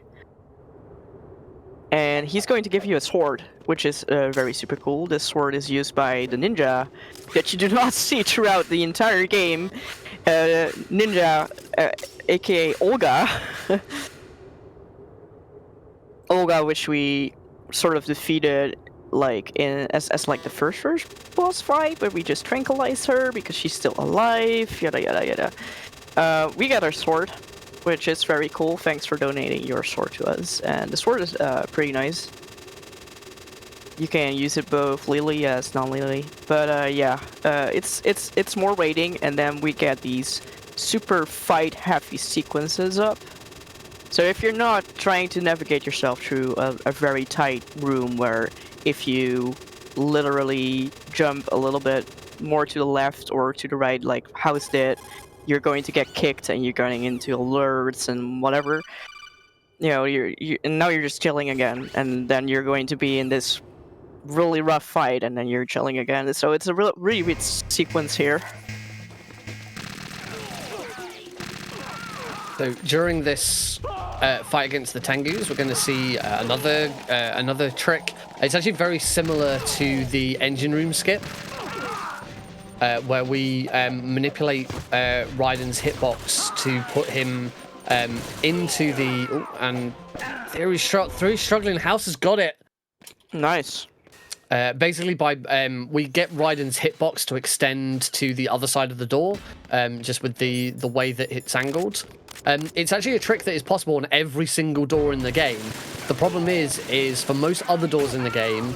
And he's going to give you a sword, which is very super cool. This sword is used by the ninja that you do not see throughout the entire game. Ninja, aka Olga. Olga, which we sort of defeated like as like the first boss fight, where we just tranquilized her because she's still alive, yada yada yada. We got our sword, which is very cool. Thanks for donating your sword to us. And the sword is pretty nice. You can use it both Lily as non-Lily, but yeah, it's more waiting, and then we get these super fight-heavy sequences up. So if you're not trying to navigate yourself through a very tight room where if you literally jump a little bit more to the left or to the right, like House did, you're going to get kicked and you're going into alerts and whatever. You know, and now you're just chilling again, and then you're going to be in this really rough fight, and then you're chilling again. So it's a really rich sequence here. So during this fight against the Tengus, we're going to see another trick. It's actually very similar to the engine room skip, where we manipulate Raiden's hitbox to put him into the... Oh, and Theory's struggling. House has got it. Nice. Basically, we get Raiden's hitbox to extend to the other side of the door, just with the way that it's angled. It's actually a trick that is possible on every single door in the game. The problem is for most other doors in the game,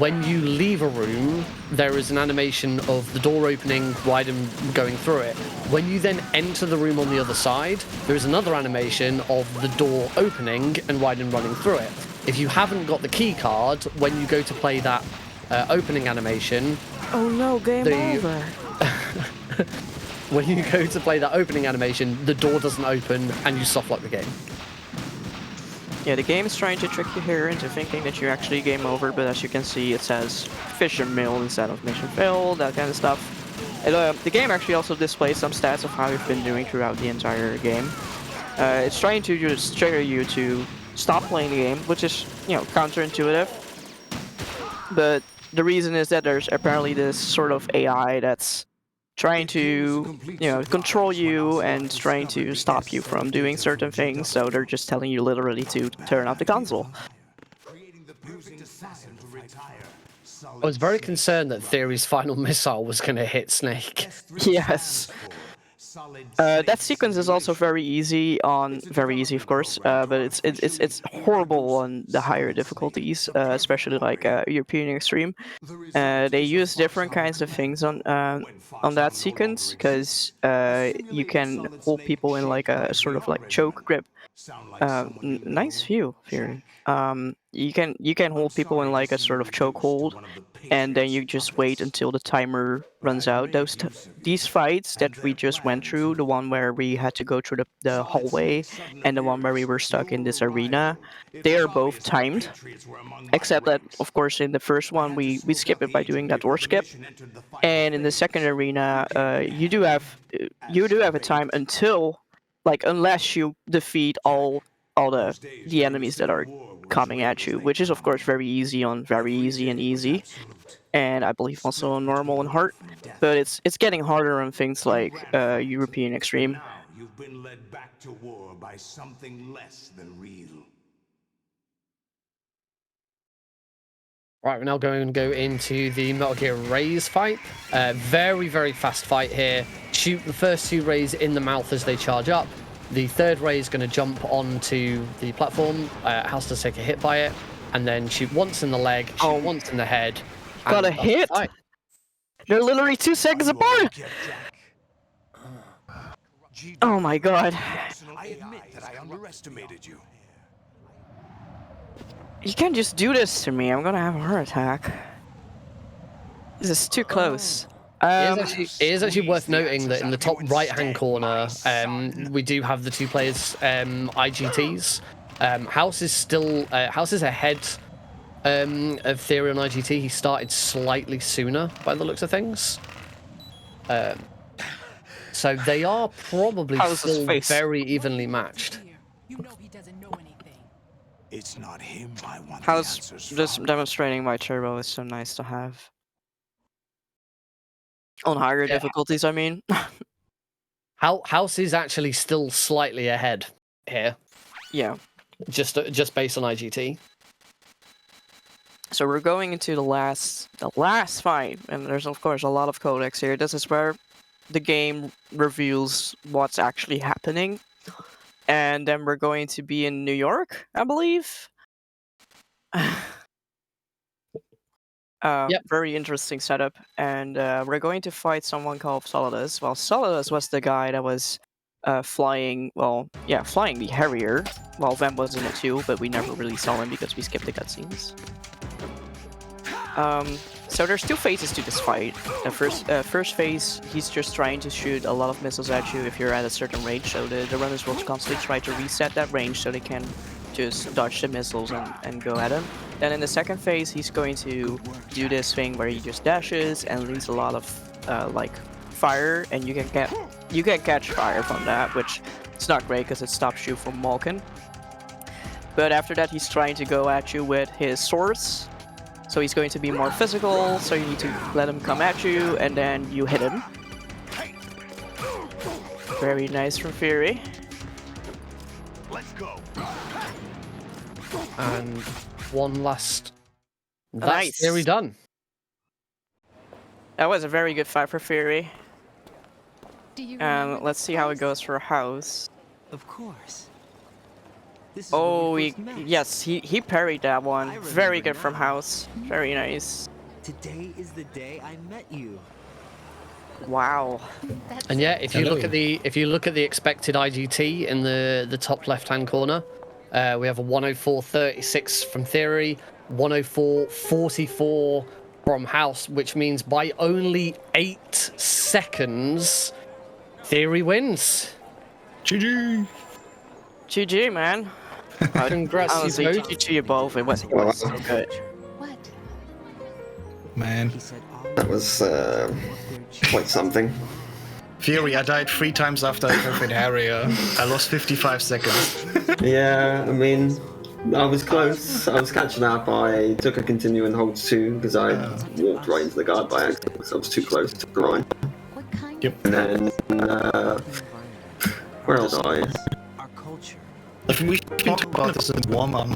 when you leave a room, there is an animation of the door opening, Raiden going through it. When you then enter the room on the other side, there is another animation of the door opening and Raiden running through it. If you haven't got the key card, when you go to play that opening animation... Oh no, game over. When you go to play that opening animation, the door doesn't open and you softlock the game. Yeah, the game is trying to trick you here into thinking that you're actually game over, but as you can see, it says Fission Mill instead of Mission Failed, that kind of stuff. And, the game actually also displays some stats of how you've been doing throughout the entire game. It's trying to just trigger you to stop playing the game, which is, you know, counterintuitive. But the reason is that there's apparently this sort of AI that's trying to, you know, control you and trying to stop you from doing certain things, so they're just telling you literally to turn off the console. I was very concerned that Theory's final missile was going to hit Snake. Yes. That sequence is also very easy, of course, but it's horrible on the higher difficulties, especially like European Extreme. They use different kinds of things on that sequence because you can hold people in like a sort of like choke grip. Nice view, Fury. You can hold people in like a sort of choke hold, and then you just wait until the timer runs out. These fights that we just went through, the one where we had to go through the hallway, and the one where we were stuck in this arena, they are both timed. Except that, of course, in the first one we skip it by doing that door skip, and in the second arena, you do have a time until, like, unless you defeat all the enemies that are coming at you, which is of course very easy on very easy and easy, and I believe also on normal and hard, but it's getting harder on things like European Extreme. Now you've been led back to war by something less than real. Right, we're now going to go into the Metal Gear Rays fight. Very, very fast fight here. Shoot the first 2 rays in the mouth as they charge up. The third ray is going to jump onto the platform. Has to take a hit by it, and then shoot once in the leg, shoot once in the head. Got a hit? They're literally 2 seconds apart! Oh my god. I admit that I underestimated you. You can't just do this to me, I'm gonna have a heart attack. This is too close. It is actually worth noting that in the top right-hand corner, we do have the 2 players' IGTs. House is ahead of Theory on IGT. He started slightly sooner by the looks of things. So they are probably still very evenly matched. You know he doesn't know anything. It's not him I want How's the answers just from. demonstrating my turbo is so nice to have. On higher difficulties, I mean. House is actually still slightly ahead here. Yeah. Just based on IGT. So we're going into the last fight, and there's of course a lot of codex here. This is where the game reveals what's actually happening. And then we're going to be in New York, I believe. Very interesting setup, and we're going to fight someone called Solidus. Well, Solidus was the guy that was flying the Harrier. Well, Vem was in it too, but we never really saw him because we skipped the cutscenes. So there's 2 phases to this fight. The first phase, he's just trying to shoot a lot of missiles at you if you're at a certain range, so the runners will constantly try to reset that range so they can just dodge the missiles and go at him. Then in the second phase, he's going to do this thing where he just dashes and leaves a lot of like fire, and you can catch fire from that, which is not great because it stops you from walking. But after that, he's trying to go at you with his swords. So he's going to be more physical, so you need to let him come at you, and then you hit him. Very nice from Fury. Let's go. And one last... That's Nice. Theory done. That was a very good fight for Fury. Do you And remember let's the see how it first? goes for House. Of course. This is Oh, when we first met. yes, he parried that one. I Very remember good from now. House. Very nice. Today is the day I met you. Wow. That's And yeah, if you Hello. look at the expected IGT in the top left-hand corner, we have a 104.36 from Theory, 104.44 from House, which means by only 8 seconds, Theory wins. GG. GG, man. Congrats, Honestly, you both. GG to you both. It was so good. what? Man. He said all That was quite something. Fury, I died 3 times after I killed Harrier. I lost 55 seconds. Yeah, I mean, I was close. I was catching up. I took a continuing hold 2 because I walked right into the guard by accident, so I was too close to the line. What kind Yep. And then, where else was I? our culture. If we talk about this in warm-up,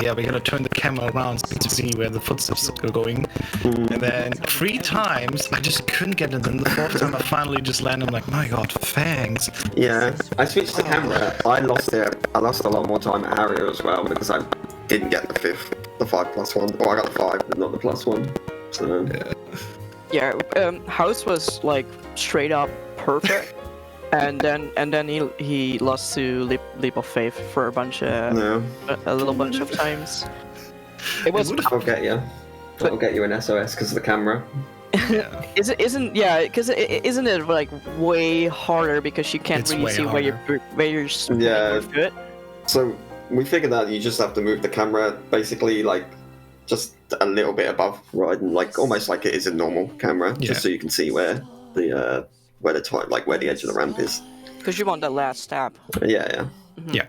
yeah, we're gonna turn the camera around so to see where the footsteps are going. And then 3 times, I just couldn't get it. And the 4th time, I finally just landed. I'm like, my god, thanks. Yeah, I switched the camera. I lost it. I lost a lot more time at Harrier as well because I didn't get the 5+1. Well, I got the 5, but not the +1. So Yeah, House was like straight up perfect, and then he lost to Leap of Faith for a little bunch of times. It was. I'll get you. I'll get you an SOS because of the camera. Isn't it like way harder because you can't really see where you're Yeah. good? So we figured out you just have to move the camera basically like just a little bit above Raiden, like almost like it is a normal camera, just so you can see where the edge of the ramp is. Because you want that last stab. Yeah. Yeah.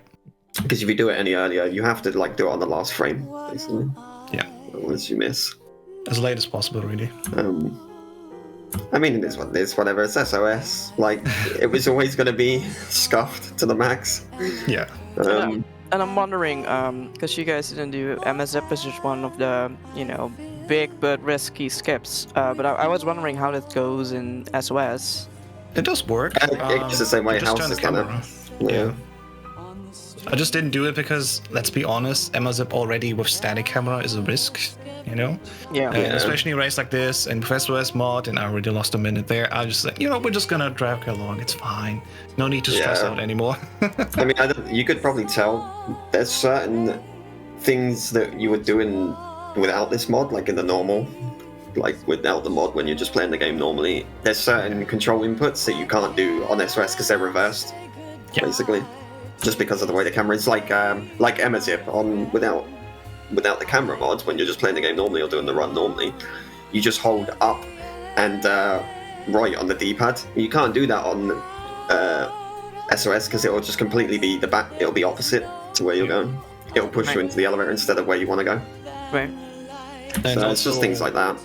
Because if you do it any earlier, you have to like do it on the last frame, basically. Yeah. Otherwise you miss. As late as possible, really. I mean, it is what it is, whatever. It's SOS. Like, it was always going to be scuffed to the max. Yeah. And I'm wondering, because you guys didn't do MSF, which is one of the, big but risky skips. But I was wondering how that goes in SOS. It does work. It's the same way Hau5test done it. Yeah. I just didn't do it because, let's be honest, MSF already with static camera is a risk, Yeah. Especially in a race like this, and with SOS mod, and I already lost a minute there. I just like, we're just gonna drag along. It's fine. No need to stress out anymore. I mean, you could probably tell there's certain things that you were doing without this mod, like in the normal, like without the mod when you're just playing the game normally. There's certain control inputs that you can't do on SOS because they're reversed, basically, just because of the way the camera is. Like MSF on without the camera mods, when you're just playing the game normally or doing the run normally, you just hold up and right on the D-pad. You can't do that on SOS because it will just completely be it'll be opposite to where you're going. It'll push you into the elevator instead of where you want to go. Right. And so it's just things like that.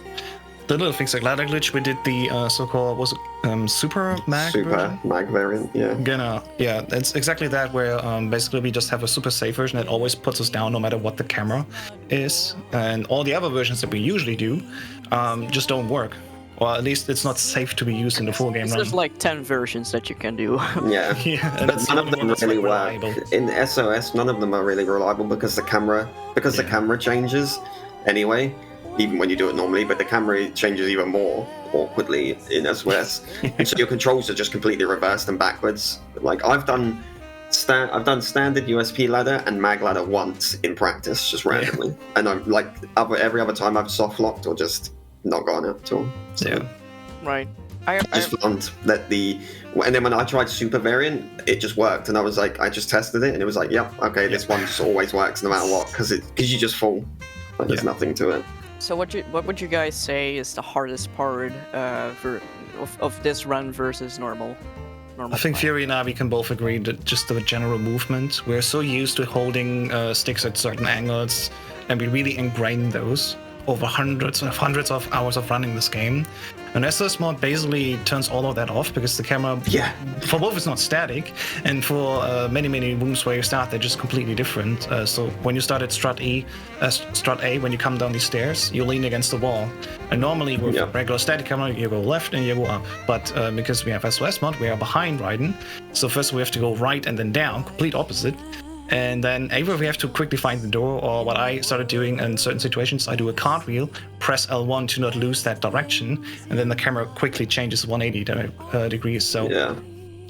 The little things like ladder glitch, we did the so-called super mag version? Mag variant, yeah. Yeah, it's exactly that, where basically we just have a super safe version that always puts us down no matter what the camera is, and all the other versions that we usually do just don't work. Or at least it's not safe to be used in the full game run. There's like 10 versions that you can do. Yeah, and but none of them really work. In SOS, none of them are really reliable because the camera changes anyway. Even when you do it normally, but the camera changes even more awkwardly in SOS, and so your controls are just completely reversed and backwards. Like I've done standard USP ladder and mag ladder once in practice, just randomly, and I'm like every other time I've soft locked or just not gone out at all. So Right. I just found that and then when I tried super variant, it just worked, and I was like, I just tested it, and it was like, yep, okay, this one just always works no matter what, because you just fall. Like, there's nothing to it. So what would you guys say is the hardest part of this run versus normal? I think Fury and I, we can both agree that just the general movement, we're so used to holding sticks at certain angles, and we really ingrain those over hundreds of hours of running this game. And SOS mod basically turns all of that off because the camera, for both, it's not static, and for many rooms where you start, they're just completely different. So when you start at strut A, when you come down these stairs, you lean against the wall. And normally with regular static camera, you go left and you go up. But because we have SOS mod, we are behind Raiden. So first we have to go right and then down, complete opposite. And then either we have to quickly find the door, or what I started doing in certain situations, I do a cartwheel, press L1 to not lose that direction, and then the camera quickly changes 180 degrees. So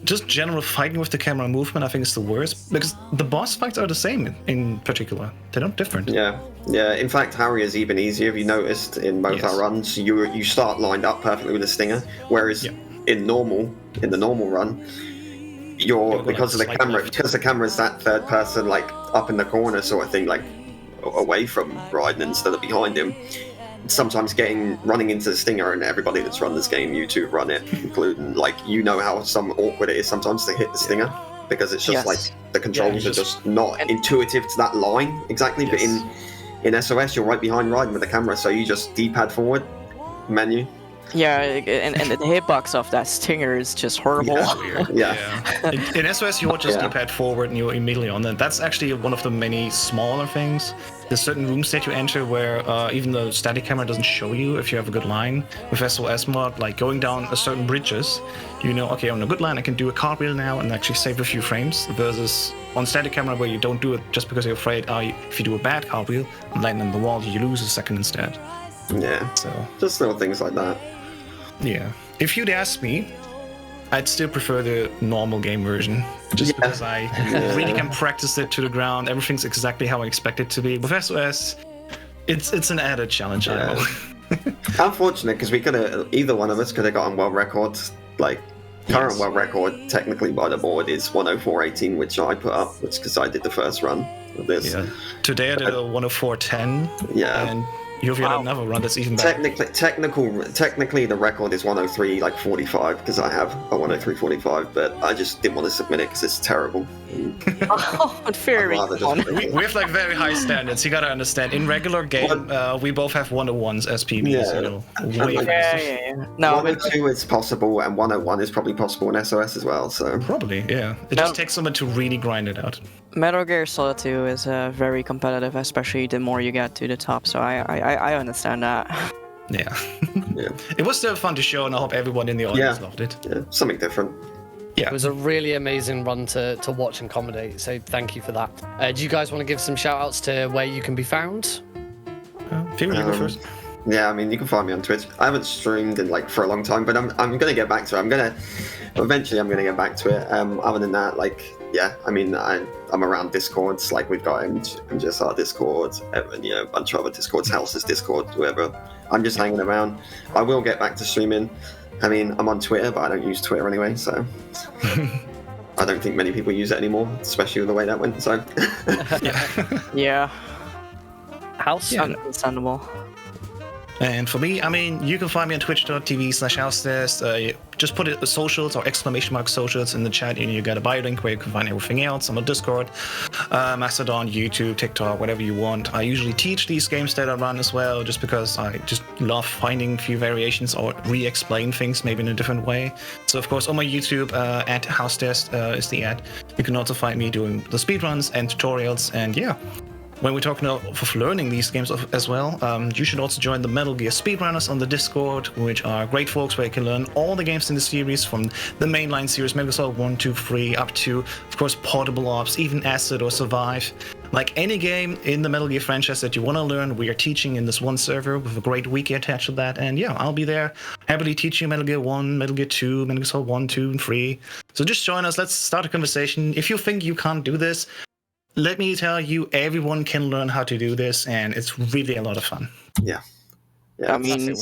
just general fighting with the camera movement, I think, is the worst, because the boss fights are the same in particular. They're not different. Yeah. In fact, Harry is even easier. If you noticed in both our runs, you start lined up perfectly with the stinger, whereas in the normal run, because the camera is that third person, like up in the corner sort of thing, like away from Raiden instead of behind him. Sometimes running into the stinger, and everybody that's run this game, you two run it, including how awkward it is sometimes to hit the stinger, because it's just like the controls are just not intuitive to that line exactly. But in SOS, you're right behind Raiden with the camera, so you just D-pad forward, menu, Yeah, and the hitbox of that stinger is just horrible. Yeah. In SOS, you watch just D-pad forward and you're immediately on it. That's actually one of the many smaller things. There's certain rooms that you enter where even the static camera doesn't show you if you have a good line. With SOS mod, like going down a certain bridges, you know, okay, on a good line, I can do a cartwheel now and actually save a few frames. Versus on static camera where you don't do it just because you're afraid, if you do a bad cartwheel and land on the wall, you lose a second instead. Yeah. So just little things like that. Yeah. If you'd ask me, I'd still prefer the normal game version, just because I really can practice it to the ground. Everything's exactly how I expect it to be. With SOS, it's an added challenge. I know. Unfortunate, because we could have, either one of us could have gotten world records. Like, current world record, technically by the board, is 104.18, which I put up, which because I did the first run of this. Yeah. Today I did a 104.10. Yeah. And you've had another run that's even better. Technically, the record is 103 like 45 because I have a 103.45, but I just didn't want to submit it because it's terrible. Oh, unfair. We have like very high standards. You gotta understand. In regular game, we both have 101s as PBs. You know, way yeah. No, 102 is possible, and 101 is probably possible in SOS as well. So probably, yeah. It just takes someone to really grind it out. Metal Gear Solid 2 is very competitive, especially the more you get to the top. So I understand that. Yeah. It was still fun to show, and I hope everyone in the audience loved it. Yeah, something different. Yeah. It was a really amazing run to watch and commentate, so thank you for that. Do you guys want to give some shout outs to where you can be found? Feel you go first. Yeah, I mean, you can find me on Twitch. I haven't streamed in like for a long time, but I'm gonna get back to it. Eventually I'm gonna get back to it. Other than that, like, yeah, I mean, I'm around Discords, like we've got MGSR Discord, and a bunch of other Discords, Hau5test Discord, whoever. I'm just hanging around. I will get back to streaming. I mean, I'm on Twitter, but I don't use Twitter anyway, so I don't think many people use it anymore, especially with the way that went. So Yeah. House? Yeah. Understandable. And for me, I mean, you can find me on twitch.tv/Hau5test. Just put it socials or !socials in the chat, and you get a bio link where you can find everything else. I'm on Discord, Mastodon, YouTube, TikTok, whatever you want. I usually teach these games that I run as well, just because I just love finding a few variations or re-explain things maybe in a different way. So of course, on my YouTube, at Hau5test is the ad. You can also find me doing the speedruns and tutorials, and yeah. When we're talking of learning these games as well, you should also join the Metal Gear speedrunners on the Discord, which are great folks where you can learn all the games in the series, from the mainline series, Metal Gear Solid 1, 2, 3, up to, of course, Portable Ops, even Acid or Survive. Like any game in the Metal Gear franchise that you want to learn, we are teaching in this one server with a great wiki attached to that. And yeah, I'll be there happily teaching you Metal Gear 1, Metal Gear 2, Metal Gear Solid 1, 2, and 3. So just join us. Let's start a conversation. If you think you can't do this, let me tell you, everyone can learn how to do this, and it's really a lot of fun. Yeah. I mean,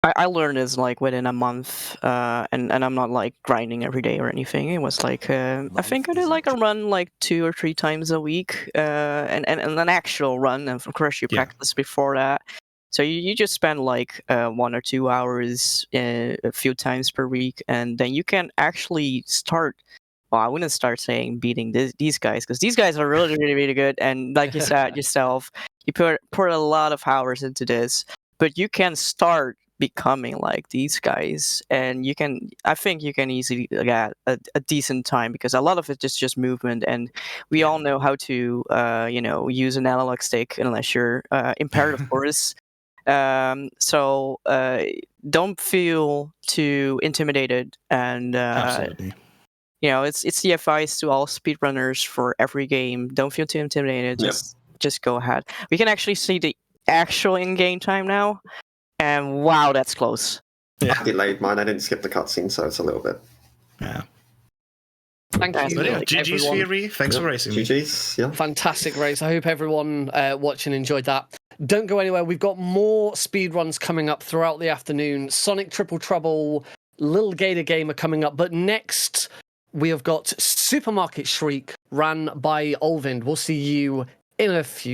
I learned this like within a month, and I'm not like grinding every day or anything. It was like I think I did like a run like 2 or 3 times a week, and an actual run, and of course you practice before that. So you just spend like 1 or 2 hours a few times per week, and then you can actually start. Well, I wouldn't start saying beating these guys, because these guys are really, really, really good. And like you said yourself, you put a lot of hours into this, but you can start becoming like these guys, and I think you can easily get a decent time, because a lot of it is just movement, and we all know how to use an analog stick unless you're impaired, of course. So don't feel too intimidated, and Absolutely. It's the advice to all speedrunners for every game. Don't feel too intimidated. Just go ahead. We can actually see the actual in-game time now, and wow, that's close. Yeah. I delayed mine. I didn't skip the cutscene, so it's a little bit. Yeah. Thank you. But yeah, GG's Fury. Thanks for racing. GG's. Yeah. Fantastic race. I hope everyone watching enjoyed that. Don't go anywhere. We've got more speedruns coming up throughout the afternoon. Sonic Triple Trouble, Little Gator Gamer coming up. But next, we have got Supermarket Shriek, ran by Olvind. We'll see you in a few